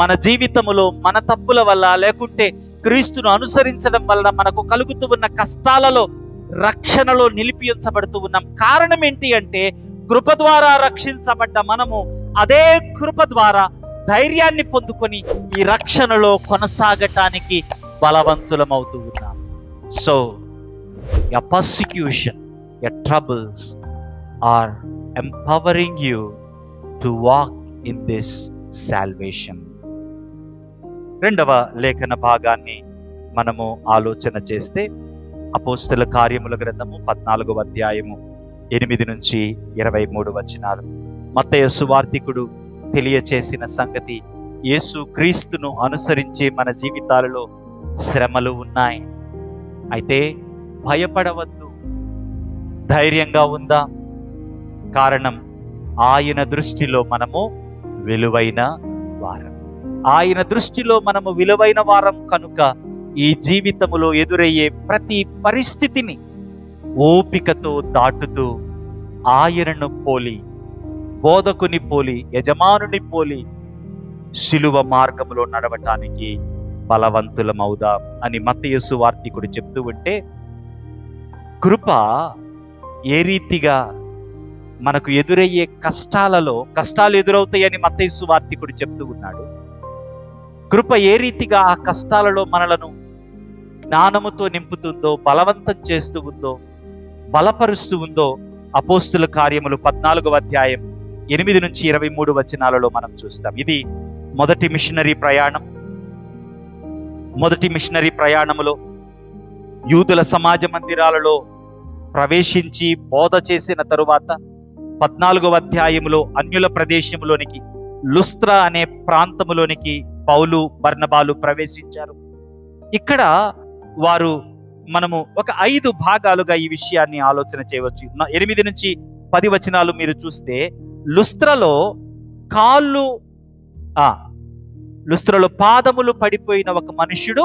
మన జీవితంలో మన తప్పుల వల్ల లేకుంటే క్రీస్తును అనుసరించడం వల్ల మనకు కలుగుతూ ఉన్న కష్టాలలో రక్షణలో నిలిపి ఉంచబడుతూ ఉన్నాం. కారణం ఏంటి అంటే, కృప ద్వారా రక్షించబడ్డ మనము అదే కృప ద్వారా ధైర్యాన్ని పొందుకొని ఈ రక్షణలో కొనసాగటానికి బలవంతులమవుతూ ఉన్నాం. So your persecution, your troubles are empowering you to walk in this salvation. రెండవ లేఖన భాగాన్ని మనము ఆలోచన చేస్తే, అపోస్తల కార్యముల గ్రంథము 14వ అధ్యాయము 8 నుంచి 23 వచనాలు. మత్తయి సువార్తికుడు తెలియచేసిన సంగతి, యేసు క్రీస్తును అనుసరించి మన జీవితాలలో శ్రమలు ఉన్నాయి. అయితే భయపడవద్దు, ధైర్యంగా ఉందా. కారణం, ఆయన దృష్టిలో మనము విలువైన వారం. ఆయన దృష్టిలో మనము విలువైన వారం కనుక ఈ జీవితములో ఎదురయ్యే ప్రతి పరిస్థితిని ఓపికతో దాటుతూ ఆయనను పోలి, బోధకుని పోలి, యజమానుని పోలి శిలువ మార్గములో నడవటానికి బలవంతులమవుదాం అని మత్తయి సువార్తికుడు చెప్తూ ఉంటే, కృప ఏ రీతిగా మనకు ఎదురయ్యే కష్టాలు ఎదురవుతాయని మత్తయి సువార్తికుడు చెప్తూ ఉన్నాడు. కృప ఏ రీతిగా ఆ కష్టాలలో మనలను జ్ఞానముతో నింపుతుందో, బలవంతం చేస్తూ ఉందో, బలపరుస్తూ ఉందో అపోస్తుల కార్యములు 14వ అధ్యాయం 8 నుంచి 23 వచనాలలో మనం చూస్తాం. ఇది మొదటి మిషనరీ ప్రయాణములో యూదుల సమాజ మందిరాలలో ప్రవేశించి బోధ చేసిన తరువాత 14వ అధ్యాయములో అన్యుల ప్రదేశంలోనికి, లుస్త్రా అనే ప్రాంతములోనికి పౌలు బర్నబాలు ప్రవేశించారు. ఇక్కడ మనము ఒక 5 భాగాలుగా ఈ విషయాన్ని ఆలోచన చేయవచ్చు. 8 నుంచి 10 వచనాలు మీరు చూస్తే, లుస్త్రలో పాదములు పడిపోయిన ఒక మనుష్యుడు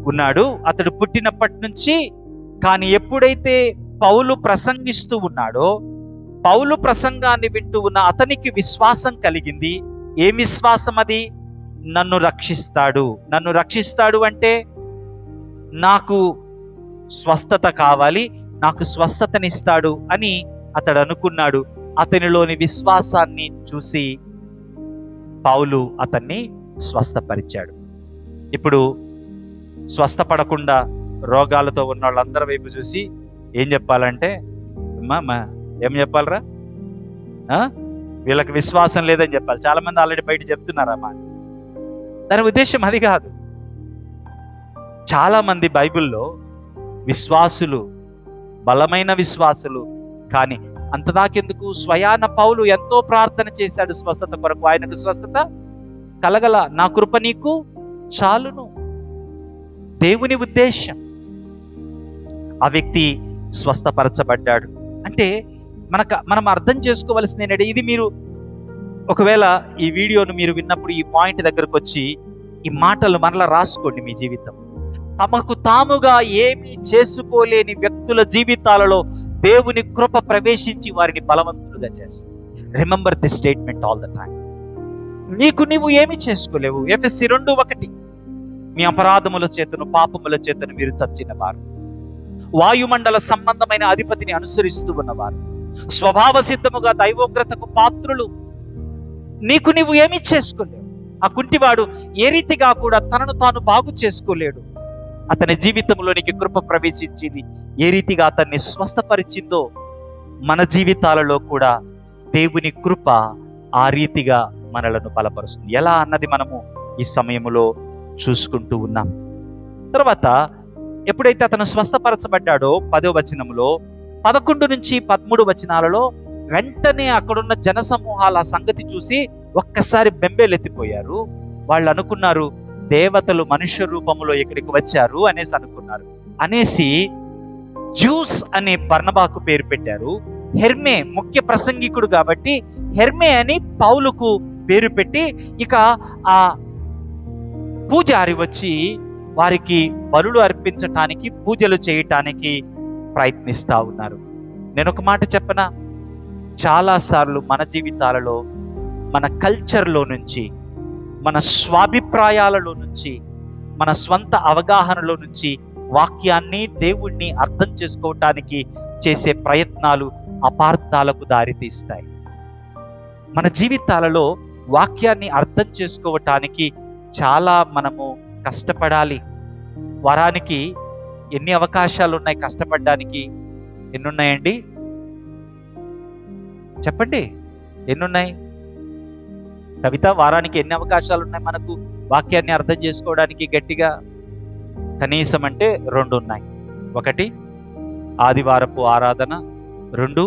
ఉన్నాడు. అతడు పుట్టినప్పటి నుంచి. కానీ ఎప్పుడైతే పౌలు ప్రసంగిస్తూ ఉన్నాడో, పౌలు ప్రసంగాన్ని వింటూ ఉన్న అతనికి విశ్వాసం కలిగింది. ఏం విశ్వాసం అది? నన్ను రక్షిస్తాడు అంటే నాకు స్వస్థత కావాలి, నాకు స్వస్థతనిస్తాడు అని అతడు అనుకున్నాడు. అతనిలోని విశ్వాసాన్ని చూసి పౌలు అతన్ని స్వస్థపరిచాడు. ఇప్పుడు స్వస్థపడకుండా రోగాలతో ఉన్న వాళ్ళందరి వైపు చూసి ఏం చెప్పాలంటే, ఏం చెప్పాలరా, వీళ్ళకి విశ్వాసం లేదని చెప్పాలి. చాలా మంది ఆల్రెడీ బయట చెప్తున్నారమ్మా. దాని ఉద్దేశం అది కాదు. చాలా మంది బైబిల్లో విశ్వాసులు, బలమైన విశ్వాసులు, కానీ అంతదాకెందుకు, స్వయాన పౌలు ఎంతో ప్రార్థన చేశాడు స్వస్థత కొరకు. ఆయనకు స్వస్థత కలగల. నా కృప నీకు చాలును. దేవుని ఉద్దేశం. ఆ వ్యక్తి స్వస్థపరచబడ్డాడు. అంటే మనం అర్థం చేసుకోవలసింది ఏంటంటే, ఇది మీరు ఒకవేళ ఈ వీడియోను మీరు విన్నప్పుడు ఈ పాయింట్ దగ్గరకు వచ్చి ఈ మాటలు మరలా రాసుకోండి మీ జీవితం. తమకు తాముగా ఏమీ చేసుకోలేని వ్యక్తుల జీవితాలలో దేవుని కృప ప్రవేశించి వారిని బలవంతులుగా చేస్తుంది. Remember the statement all the time. నీకు నీవు ఏమి చేసుకోలేవు. ఎఫెసీ 2:1, మీ అపరాధముల చేతను పాపముల చేతను మీరు చచ్చిన వారు, వాయుమండల సంబంధమైన అధిపతిని అనుసరిస్తూ ఉన్నవారు, స్వభావ సిద్ధముగా దైవోగ్రతకు పాత్రులు. నీకు నీవు ఏమీ చేసుకోలేవు. ఆ కుంటివాడు ఏ రీతిగా కూడా తనను తాను బాగు చేసుకోలేడు. అతని జీవితంలోనికి కృప ప్రవేశించింది. ఏ రీతిగా అతన్ని స్వస్థపరిచిందో మన జీవితాలలో కూడా దేవుని కృప ఆ రీతిగా మనలను బలపరుస్తుంది. ఎలా అన్నది మనము ఈ సమయంలో చూసుకుంటూ ఉన్నాం. తర్వాత ఎప్పుడైతే అతను స్వస్థపరచబడ్డాడో 10వ వచనంలో 11 నుంచి 13 వచనాలలో వెంటనే అక్కడున్న జనసమూహాల సంగతి చూసి ఒక్కసారి బెంబేలెత్తిపోయారు. వాళ్ళు అనుకున్నారు, దేవతలు మనుష్య రూపంలో ఇక్కడికి వచ్చారు అనేసి అనుకున్నారు. అనేసి జ్యూస్ అనే బర్నబాకు పేరు పెట్టారు. హెర్మే ముఖ్య ప్రసంగికుడు కాబట్టి హెర్మే అని పౌలుకు పేరు పెట్టి, ఇక ఆ పూజారి వచ్చి వారికి బలులు అర్పించటానికి, పూజలు చేయటానికి ప్రయత్నిస్తా ఉన్నారు. నేను ఒక మాట చెప్పనా, చాలాసార్లు మన జీవితాలలో మన కల్చర్లో నుంచి, మన స్వాభిప్రాయాలలో నుంచి, మన స్వంత అవగాహనలో నుంచి వాక్యాన్ని, దేవుణ్ణి అర్థం చేసుకోవటానికి చేసే ప్రయత్నాలు అపార్థాలకు దారితీస్తాయి. మన జీవితాలలో వాక్యాన్ని అర్థం చేసుకోవటానికి చాలా మనము కష్టపడాలి. వారానికి ఎన్ని అవకాశాలు ఉన్నాయి కష్టపడడానికి? ఎన్నున్నాయండి చెప్పండి, ఎన్నున్నాయి? కవిత, వారానికి ఎన్ని అవకాశాలు ఉన్నాయి మనకు వాక్యాన్ని అర్థం చేసుకోవడానికి? గట్టిగా కనీసం అంటే 2 ఉన్నాయి. 1 ఆదివారపు ఆరాధన, 2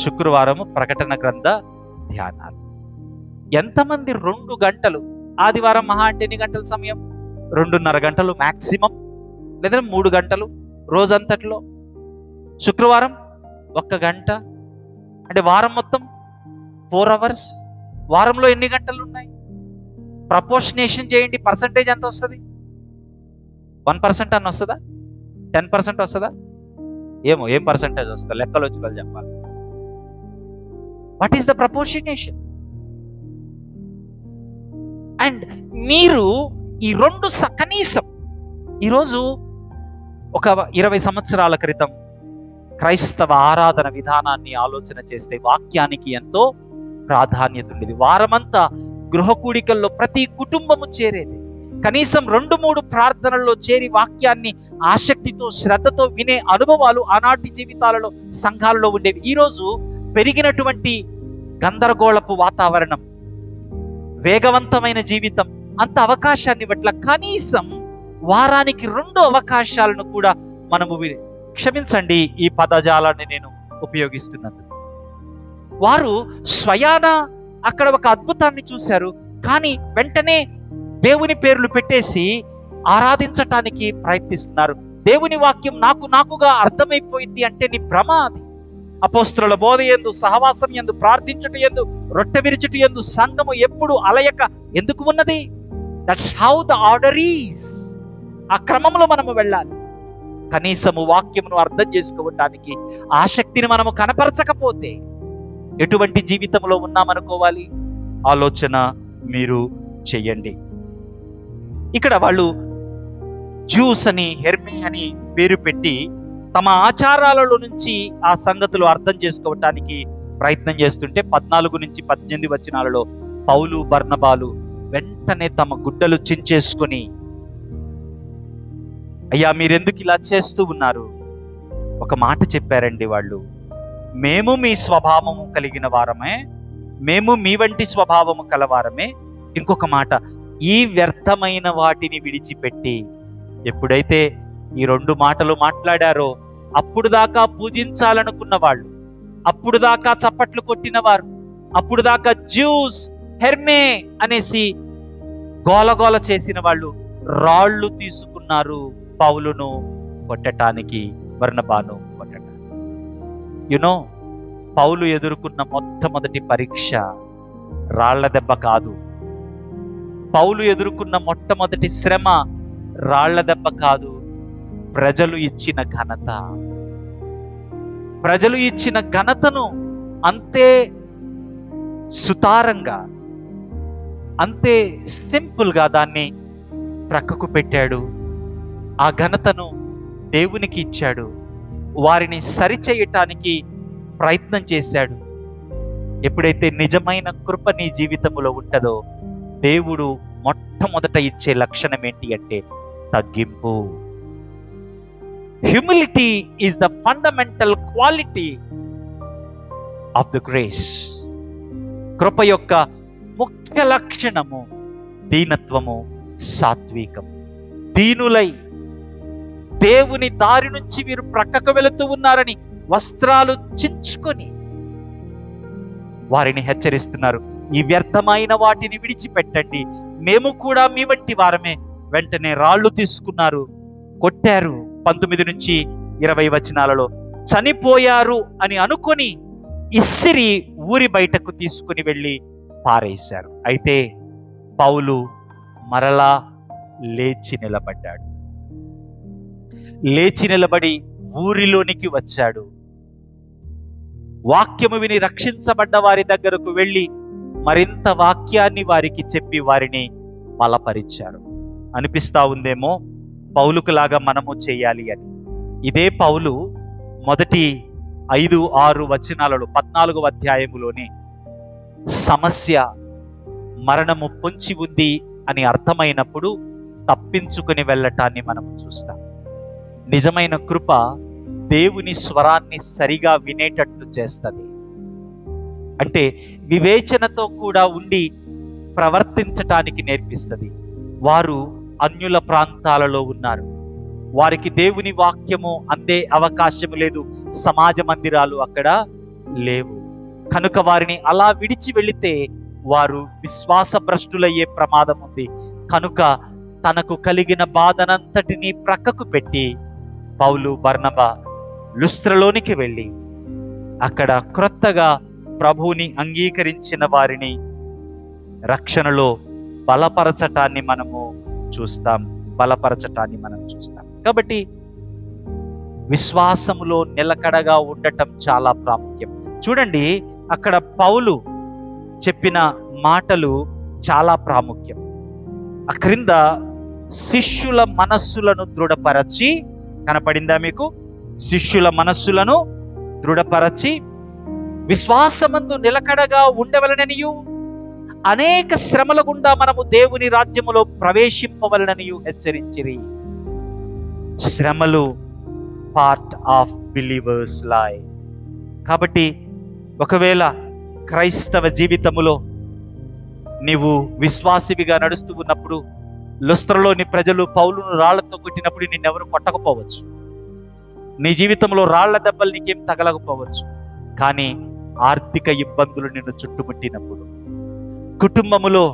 శుక్రవారము ప్రకటన గ్రంథ ధ్యానాలు. ఎంతమంది 2 గంటలు, ఆదివారం మహా అంటే ఎన్ని గంటల సమయం? 2.5 గంటలు మ్యాక్సిమం, లేదా 3 గంటలు రోజంతట్లో. శుక్రవారం 1 గంట, అంటే వారం మొత్తం 4 అవర్స్. వారంలో ఎన్ని గంటలు ఉన్నాయి? ప్రపోర్షనేషన్ చేయండి, పర్సంటేజ్ ఎంత వస్తుంది? 1% అని వస్తుందా? 10% వస్తుందా? ఏమో ఏం పర్సంటేజ్ వస్తుందా? లెక్కలు వచ్చి వాళ్ళు చెప్పాలి. What is the propitiation? And మీరు ఈ 2 కనీసం, ఈరోజు ఒక 20 సంవత్సరాల క్రితం క్రైస్తవ ఆరాధన విధానాన్ని ఆలోచన చేస్తే వాక్యానికి ఎంతో ప్రాధాన్యత ఉండేది. వారమంతా గృహ కూడికల్లో ప్రతి కుటుంబము చేరేది. కనీసం 2-3 ప్రార్థనల్లో చేరి వాక్యాన్ని ఆసక్తితో, శ్రద్ధతో వినే అనుభవాలు ఆనాటి జీవితాలలో, సంఘాలలో ఉండేవి. ఈరోజు పెరిగినటువంటి గందరగోళపు వాతావరణం, వేగవంతమైన జీవితం, అంత అవకాశాన్ని బట్ల కనీసం వారానికి 2 అవకాశాలను కూడా మనము, క్షమించండి ఈ పదజాలాన్ని నేను ఉపయోగిస్తున్నందుకు, వారు స్వయాన అక్కడ ఒక అద్భుతాన్ని చూశారు, కానీ వెంటనే దేవుని పేర్లు పెట్టేసి ఆరాధించటానికి ప్రయత్నిస్తున్నారు. దేవుని వాక్యం నాకుగా అర్థమైపోయింది అంటే నీ భ్రమ అది. అపోస్తుల బోధ యందు, సహవాసం యందు, ప్రార్థించుట యందు, రొట్టె విరుచుట యందు సంఘము ఎప్పుడు అలయక ఎందుకు ఉన్నది? That's how the order is. ఆ క్రమంలో మనము వెళ్ళాలి. కనీసము వాక్యమును అర్థం చేసుకోవటానికి ఆసక్తిని మనము కనపరచకపోతే ఎటువంటి జీవితంలో ఉన్నామనుకోవాలి? ఆలోచన మీరు చెయ్యండి. ఇక్కడ వాళ్ళు జ్యూస్ అని, హెర్మే అని పేరు పెట్టి తమ ఆచారాలలో నుంచి ఆ సంగతులు అర్థం చేసుకోవటానికి ప్రయత్నం చేస్తుంటే 14-18 వచనాలలో పౌలు బర్నబాలు వెంటనే తమ గుడ్డలు చించేసుకొని, అయ్యా మీరెందుకు ఇలా చేస్తూ ఉన్నారు? ఒక మాట చెప్పారండి వాళ్ళు, మేము మీ స్వభావము కలిగిన వారమే, మేము మీ వంటి స్వభావము కలవారమే. ఇంకొక మాట, ఈ వ్యర్థమైన వాటిని విడిచిపెట్టి. ఎప్పుడైతే ఈ 2 మాటలు మాట్లాడారో అప్పుడు దాకా పూజించాలనుకున్న వాళ్ళు, అప్పుడు దాకా చప్పట్లు కొట్టినవారు, అప్పుడు దాకా జ్యూస్ హెర్మే అనేసి గోలగోల చేసిన వాళ్ళు రాళ్ళు తీసుకున్నారు పౌలును కొట్టటానికి, బర్నబాను కొట్టటానికి. యునో, పౌలు ఎదుర్కొన్న మొట్టమొదటి పరీక్ష రాళ్ల దెబ్బ కాదు. పౌలు ఎదుర్కొన్న మొట్టమొదటి శ్రమ రాళ్ల దెబ్బ కాదు, ప్రజలు ఇచ్చిన ఘనత. ప్రజలు ఇచ్చిన ఘనతను అంతే సుతారంగా, అంతే సింపుల్గా దాన్ని ప్రక్కకు పెట్టాడు. ఆ ఘనతను దేవునికి ఇచ్చాడు. వారిని సరిచేయటానికి ప్రయత్నం చేశాడు. ఎప్పుడైతే నిజమైన కృప నీ జీవితంలో ఉంటుందో, దేవుడు మొట్టమొదట ఇచ్చే లక్షణం ఏంటి అంటే తగ్గింపు. Humility is the fundamental quality of the grace. కృప యొక్క ముఖ్య లక్షణము దీనత్వము, సాత్వికం. దీనులై దేవుని దారి నుంచి వీరు ప్రక్కకు వెళుతూ ఉన్నారని వస్త్రాలు చించుకొని వారిని హెచ్చరిస్తున్నారు, ఈ వ్యర్థమైన వాటిని విడిచిపెట్టండి, మేము కూడా మీ వంటి వారమే. వెంటనే రాళ్ళు తీసుకున్నారు, కొట్టారు. 19-20 వచనాలలో చనిపోయారు అని అనుకొని ఇస్సిరి ఊరి బయటకు తీసుకుని వెళ్ళి పారేశారు. అయితే పౌలు మరలా లేచి నిలబడ్డాడు. లేచి నిలబడి ఊరిలోనికి వచ్చాడు. వాక్యము విని రక్షించబడ్డ వారి దగ్గరకు వెళ్ళి మరింత వాక్యాన్ని వారికి చెప్పి వారిని బలపరిచారు. అనిపిస్తా ఉందేమో పౌలుకు లాగా మనము చేయాలి అని. ఇదే పౌలు మొదటి 5-6 వచనాలలో 14వ అధ్యాయములోని సమస్య మరణము పొంచి ఉంది అని అర్థమైనప్పుడు తప్పించుకుని వెళ్ళటాన్ని మనం చూస్తాం. నిజమైన కృప దేవుని స్వరాన్ని సరిగా వినేటట్లు చేస్తుంది. అంటే వివేచనతో కూడా ఉండి ప్రవర్తించటానికి నేర్పిస్తుంది. వారు అన్యుల ప్రాంతాలలో ఉన్నారు, వారికి దేవుని వాక్యము అందే అవకాశం లేదు, సమాజ మందిరాలు అక్కడ లేవు. కనుక వారిని అలా విడిచి వెళితే వారు విశ్వాస భ్రష్టులయ్యే ప్రమాదం ఉంది. కనుక తనకు కలిగిన బాధనంతటినీ ప్రక్కకు పెట్టి పౌలు బర్నబా లుస్త్రలోనికి వెళ్ళి అక్కడ క్రొత్తగా ప్రభువుని అంగీకరించిన వారిని రక్షణలో బలపరచటాన్ని మనము చూస్తాం. కాబట్టి విశ్వాసములో నిలకడగా ఉండటం చాలా ప్రాముఖ్యం. చూడండి, అక్కడ పౌలు చెప్పిన మాటలు చాలా ప్రాముఖ్యం. ఆ క్రింద శిష్యుల మనస్సులను దృఢపరచి, కనపడిందా మీకు? శిష్యుల మనస్సులను దృఢపరచి విశ్వాసమందు నిలకడగా ఉండవలననియు అనేక శ్రమల గుండా మనము దేవుని రాజ్యములో ప్రవేశింపవలననియు హెచ్చరించిరి. శ్రమలు పార్ట్ ఆఫ్ బిలీవర్స్ లైఫ్. కాబట్టి ఒకవేళ క్రైస్తవ జీవితములో నీవు విశ్వాసివిగా నడుస్తూ ఉన్నప్పుడు లుస్త్రలోని ప్రజలు పౌలును రాళ్లతో కొట్టినప్పుడు నిన్నెవరు కొట్టకపోవచ్చు, నీ జీవితంలో రాళ్ల దెబ్బలు నీకేం తగలకపోవచ్చు. కానీ ఆర్థిక ఇబ్బందులు నిన్ను చుట్టుముట్టినప్పుడు, కుటుంబములో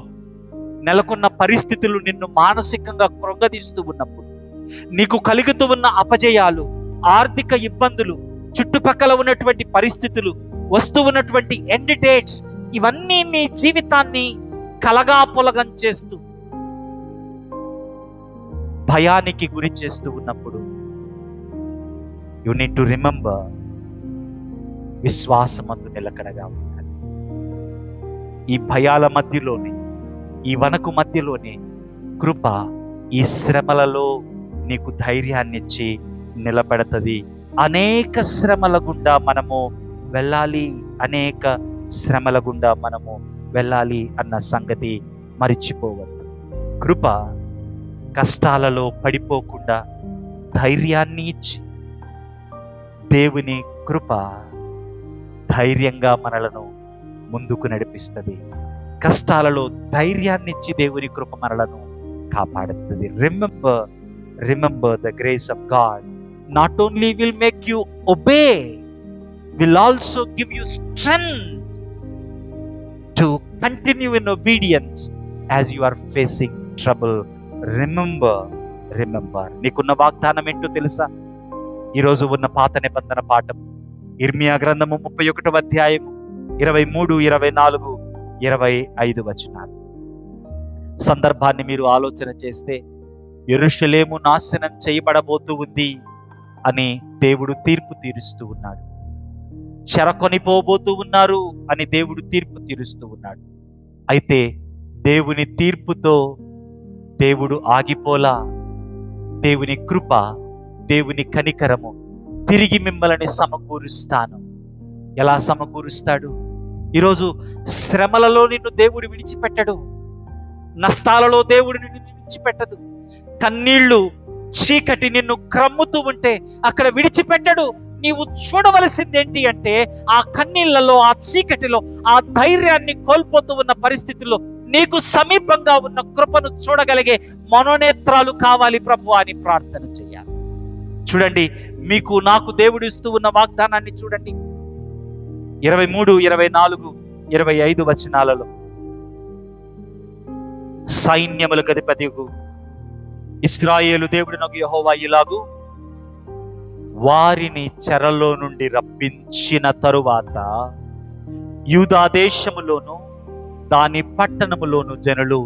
నెలకొన్న పరిస్థితులు నిన్ను మానసికంగా కృంగదీస్తూ ఉన్నప్పుడు, నీకు కలుగుతూ ఉన్న అపజయాలు, ఆర్థిక ఇబ్బందులు, చుట్టుపక్కల ఉన్నటువంటి పరిస్థితులు, వస్తూ ఉన్నటువంటి ఎండ్ డేట్స్, ఇవన్నీ నీ జీవితాన్ని కలగాపులగం చేస్తూ భయానికి గురి చేస్తూ ఉన్నప్పుడు యు నీడ్ టు రిమెంబర్, విశ్వాసమందు నిలకడగా ఉండాలి. ఈ భయాల మధ్యలోనే, ఈ వణకు మధ్యలోనే కృప ఈ శ్రమలలో నీకు ధైర్యాన్నిచ్చి నిలబెడతది. అనేక శ్రమల గుండా మనము వెళ్ళాలి, అనేక శ్రమల గుండా మనము వెళ్ళాలి అన్న సంగతి మరిచిపోవద్దు. కృప కష్టాలలో పడిపోకుండా ధైర్యాన్ని ఇచ్చి, దేవుని కృప ధైర్యంగా మనలను ముందుకు నడిపిస్తుంది. కష్టాలలో ధైర్యాన్ని ఇచ్చి దేవుని కృప మనలను కాపాడుతుంది. Remember the grace of God not only will make you obey, will also give you strength to continue in obedience as you are facing trouble. Remember. నీకున్న వాగ్దానం ఏంటో తెలుసా? ఈరోజు ఉన్న పాత నిబంధన పాఠం ఇర్మియా గ్రంథము 31వ అధ్యాయము 23, 24, 25 వచనాలు. సందర్భాన్ని మీరు ఆలోచన చేస్తే, యెరూషలేము నాశనం చేయబడబోతూ ఉంది అని దేవుడు తీర్పు తీరుస్తూ ఉన్నాడు. చెరకొనిపోబోతూ ఉన్నారు అని దేవుడు తీర్పు తీరుస్తూ ఉన్నాడు. అయితే దేవుని తీర్పుతో దేవుడు ఆగిపోలా. దేవుని కృప, దేవుని కనికరము తిరిగి మిమ్మల్ని సమకూరుస్తాను. ఎలా సమకూరుస్తాడు? ఈరోజు శ్రమలలో నిన్ను దేవుడు విడిచిపెట్టడు. నష్టాలలో దేవుడు నిన్ను విడిచిపెట్టదు. కన్నీళ్లు, చీకటి నిన్ను క్రమ్ముతూ ఉంటే అక్కడ విడిచిపెట్టడు. నీవు చూడవలసింది ఏంటి అంటే, ఆ కన్నీళ్లలో, ఆ చీకటిలో, ఆ ధైర్యాన్ని కోల్పోతూ ఉన్న పరిస్థితుల్లో నీకు సమీపంగా ఉన్న కృపను చూడగలిగే మనోనేత్రాలు కావాలి ప్రభు అని ప్రార్థన చేయాలి. చూడండి, మీకు నాకు దేవుడు ఇస్తూ ఉన్న వాగ్దానాన్ని చూడండి. 23, 24, 25 వచనాలలో, సైన్యములకు అధిపతియగు ఇశ్రాయేలు దేవుడునగు యెహోవా ఇలాగు, వారిని చెరలో నుండి రప్పించిన తరువాత యూదా దేశములోను దాని పట్టణములోను జనులు,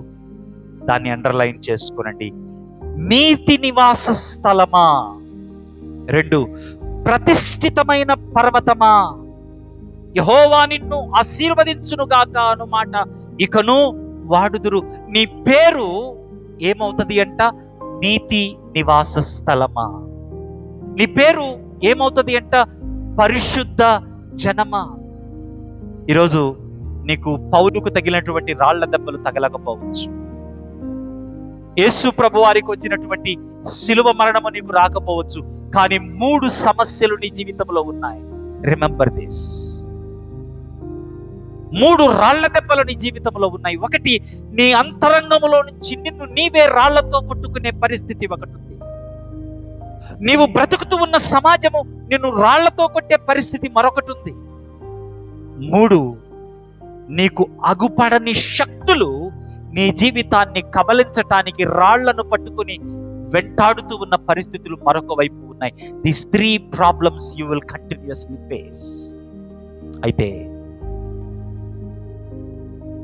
దాన్ని అండర్లైన్ చేసుకునండి, నీతి నివాస స్థలమా. 2, ప్రతిష్ఠితమైన పర్వతమా, యెహోవా నిన్ను ఆశీర్వదించునుగాక అను మాట ఇకను వాడుదురు. నీ పేరు ఏమవుతుంది అంట? నీతి నివాస స్థలమా. నీ పేరు ఏమవుతుంది అంట? పరిశుద్ధ జనమా. ఈరోజు నీకు పౌలుకు తగిలినటువంటి రాళ్ల దెబ్బలు తగలకపోవచ్చు. యేసు ప్రభు వారికి వచ్చినటువంటి శిలువ మరణము నీకు రాకపోవచ్చు. కానీ 3 సమస్యలు నీ జీవితంలో ఉన్నాయి. Remember this. 3 రాళ్ల దెబ్బలు నీ జీవితంలో ఉన్నాయి. ఒకటి, నీ అంతరంగములో నుంచి నిన్ను నీవే రాళ్లతో కొట్టుకునే పరిస్థితి ఒకటి ఉంది. నీవు బ్రతుకుతూ ఉన్న సమాజము నిన్ను రాళ్లతో కొట్టే పరిస్థితి మరొకటి ఉంది. 3, నీకు అగుపడని శక్తులు నీ జీవితాన్ని కబలించటానికి రాళ్లను పట్టుకుని వెంటాడుతూ ఉన్న పరిస్థితులు మరొక వైపు ఉన్నాయి. These 3 problems you will continuously face. అయితే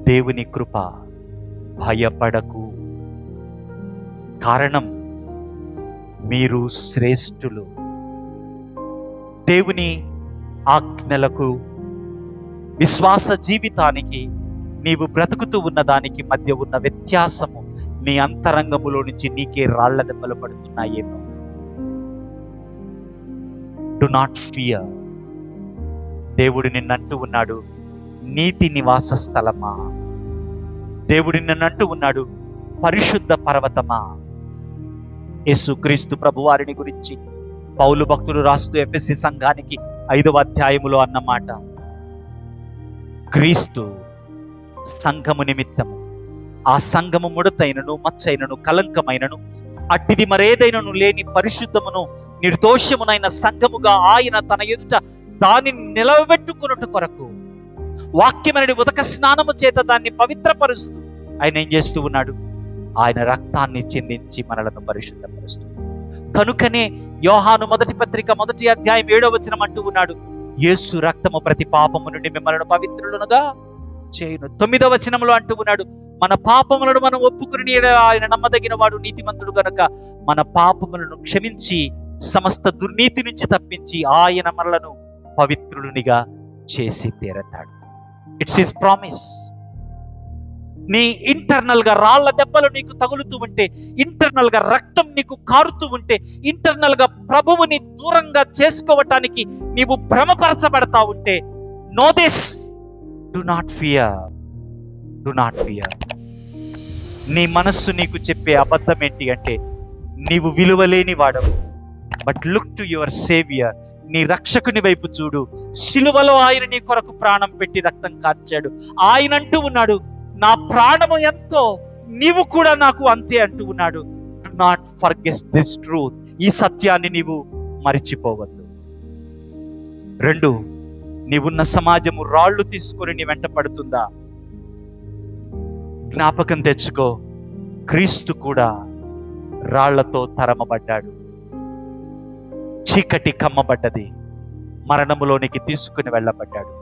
దేవుని కృప, భయపడకు. కారణం, మీరు శ్రేష్ఠులు. దేవుని ఆజ్ఞలకు, విశ్వాస జీవితానికి, నీవు బ్రతుకుతూ ఉన్న దానికి మధ్య ఉన్న వ్యత్యాసము నీ అంతరంగములో నుంచి నీకే రాళ్ల దెబ్బలు పడుతున్నాయేమో. Do not fear. దేవుడు నిన్నంటూ ఉన్నాడు, నీతి నివాస స్థలమా. దేవుడు నిన్నంటూ ఉన్నాడు, పరిశుద్ధ పర్వతమా. యేసుక్రీస్తు ప్రభువారిని గురించి పౌలు భక్తులు రాస్తూ ఎఫెసీ సంఘానికి 5వ అధ్యాయములో అన్నమాట, క్రీస్తు సంఘము నిమిత్తము, ఆ సంఘము ముడతైనను, మచ్చైనను, కలంకమైనను, అట్టిది మరేదైనను లేని పరిశుద్ధమును నిర్దోషమునైన సంఘముగా ఆయన తన ఎదుట దానిని నిలవబెట్టుకున్నట్టు కొరకు వాక్యమనడి ఉదక స్నానము చేత దాన్ని పవిత్రపరుస్తూ ఆయన ఏం చేస్తూ ఉన్నాడు? ఆయన రక్తాన్ని చెందించి మనలను పరిశుద్ధపరుస్తూ. కనుకనే యోహాను 1వ పత్రిక 1వ అధ్యాయం 7వ వచనం అంటూ ఉన్నాడు, యేసు రక్తము ప్రతి పాపము నుండి మిమ్మల్ని పవిత్రులుగా చేయును. 9వ వచనంలో అంటూ ఉన్నాడు, మన పాపములను మనం ఒప్పుకుని ఆయన నమ్మదగిన వాడు, నీతిమంతుడు గనుక మన పాపములను క్షమించి సమస్త దుర్నీతి నుంచి తప్పించి ఆయన మనలను పవిత్రులునిగా చేసి తీరతాడు. It's his promise. నీ ఇంటర్నల్ గా రాళ్ల దెబ్బలు నీకు తగులుతూ ఉంటే, ఇంటర్నల్ గా రక్తం నీకు కారుతూ ఉంటే, ఇంటర్నల్ గా ప్రభువుని దూరంగా చేసుకోవటానికి నీవు భ్రమపరచబడతా ఉంటే, know this, do not fear, do not fear. నీ మనస్సు నీకు చెప్పే అబద్ధం ఏంటి అంటే, నీవు విలువలేని వాడవు. But look to your saviour. నీ రక్షకుని వైపు చూడు. శిలువలో ఆయన నీ కొరకు ప్రాణం పెట్టి రక్తం కార్చాడు. ఆయన అంటూ ఉన్నాడు, నా ప్రాణము ఎంతో, నీవు కూడా నాకు అంతే అంటూ ఉన్నాడు. Do not forget this truth. ఈ సత్యాన్ని నీవు మరిచిపోవద్దు. 2, నీవున్న సమాజము రాళ్ళు తీసుకొని నీ వెంట పడుతుందా? జ్ఞాపకం తెచ్చుకో, క్రీస్తు కూడా రాళ్లతో తరమబడ్డాడు. చీకటి కమ్మబడ్డది, మరణములోనికి తీసుకుని వెళ్ళబడ్డాడు.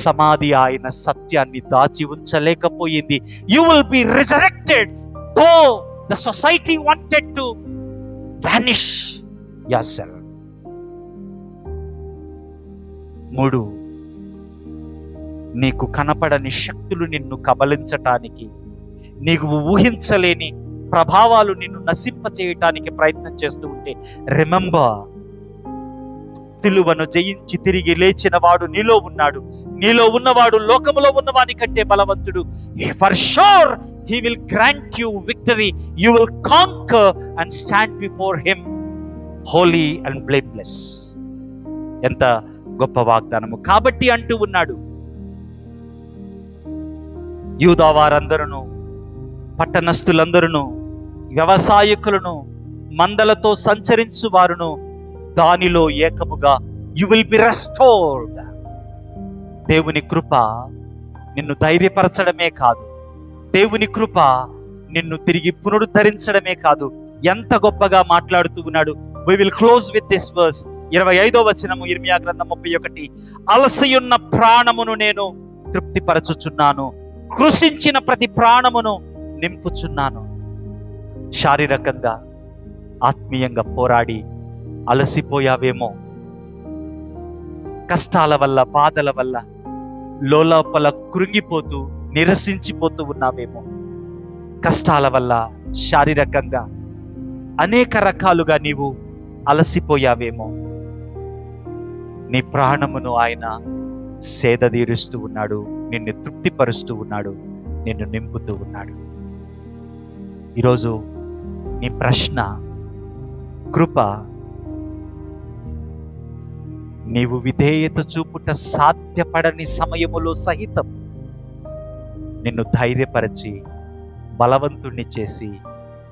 సమాధి ఆయన సత్యాన్ని దాచి ఉంచలేకపోయింది. You will be resurrected though the society wanted to vanish yourself. 3, నీకు కనపడని శక్తులు నిన్ను కబలించటానికి, నీకు ఊహించలేని ప్రభావాలు నిన్ను నశింప చేయటానికి ప్రయత్నం చేస్తూ ఉంటే, రిమెంబర్, సిలువను జయించి తిరిగి లేచిన వాడు నీలో ఉన్నాడు. నీలో ఉన్నవాడు లోకములో ఉన్నవాని కంటే బలవంతుడు. For sure he will grant you victory. You will canker and stand before him Holi and blameless. ఎంత గొప్ప వాగ్దానము. కాబట్టి అంటూ ఉన్నాడు, యూదా వారందరూ, పట్టణస్థులందరూ, వ్యవసాయకులను, మందలతో సంచరించు వారును దానిలో ఏకముగా యు విల్ బి రెస్టోర్డ్. దేవుని కృప నిన్ను ధైర్యపరచడమే కాదు, దేవుని కృప నిన్ను తిరిగి పునరుద్ధరించడమే కాదు, ఎంత గొప్పగా మాట్లాడుతూ ఉన్నాడు. we will close with this verse. 25వ వచనము, ఇర్మియా గ్రంథం 31. అలసియున్న ప్రాణమును నేను తృప్తిపరచుచున్నాను, కృషించిన ప్రతి ప్రాణమును నింపుచున్నాను. శారీరకంగా, ఆత్మీయంగా పోరాడి అలసిపోయావేమో. కష్టాల వల్ల, బాధల వల్ల లోపల కృంగిపోతూ నిరసించిపోతూ ఉన్నావేమో. కష్టాల వల్ల శారీరకంగా అనేక రకాలుగా నీవు అలసిపోయావేమో. నీ ప్రాణమును ఆయన సేదతీరుస్తూ ఉన్నాడు, నిన్ను తృప్తిపరుస్తూ ఉన్నాడు, నిన్ను నింపుతూ ఉన్నాడు. ఈరోజు నీ ప్రశ్న, కృప నీవు విధేయత చూపుట సాధ్యపడని సమయములో సహితం నిన్ను ధైర్యపరచి బలవంతుణ్ణి చేసి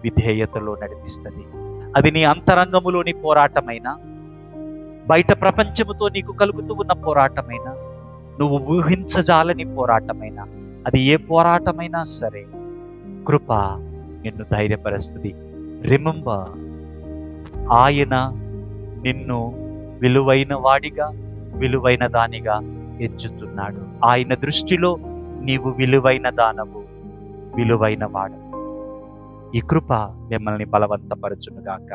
విధేయతలో నడిపిస్తుంది. అది నీ అంతరంగములోని పోరాటమైనా, బయట ప్రపంచముతో నీకు కలుగుతూ ఉన్న పోరాటమైనా, నువ్వు ఊహించజాలని పోరాటమైనా, అది ఏ పోరాటమైనా సరే కృప నిన్ను ధైర్యపరుస్తుంది. రిమెంబర్, ఆయన నిన్ను విలువైన వాడిగా, విలువైన దానిగా ఎంచుతున్నాడు. ఆయన దృష్టిలో నీవు విలువైన దానవు, విలువైన వాడు. ఈ కృప మిమ్మల్ని బలవంతపరచునుగాక.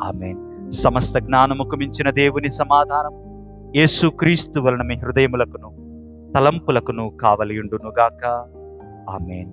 ఆమేన్. సమస్త జ్ఞానముకు మించిన దేవుని సమాధానం యేసు క్రీస్తు వలన మీ హృదయములకును తలంపులకును కావలియుండునుగాక. ఆమేన్.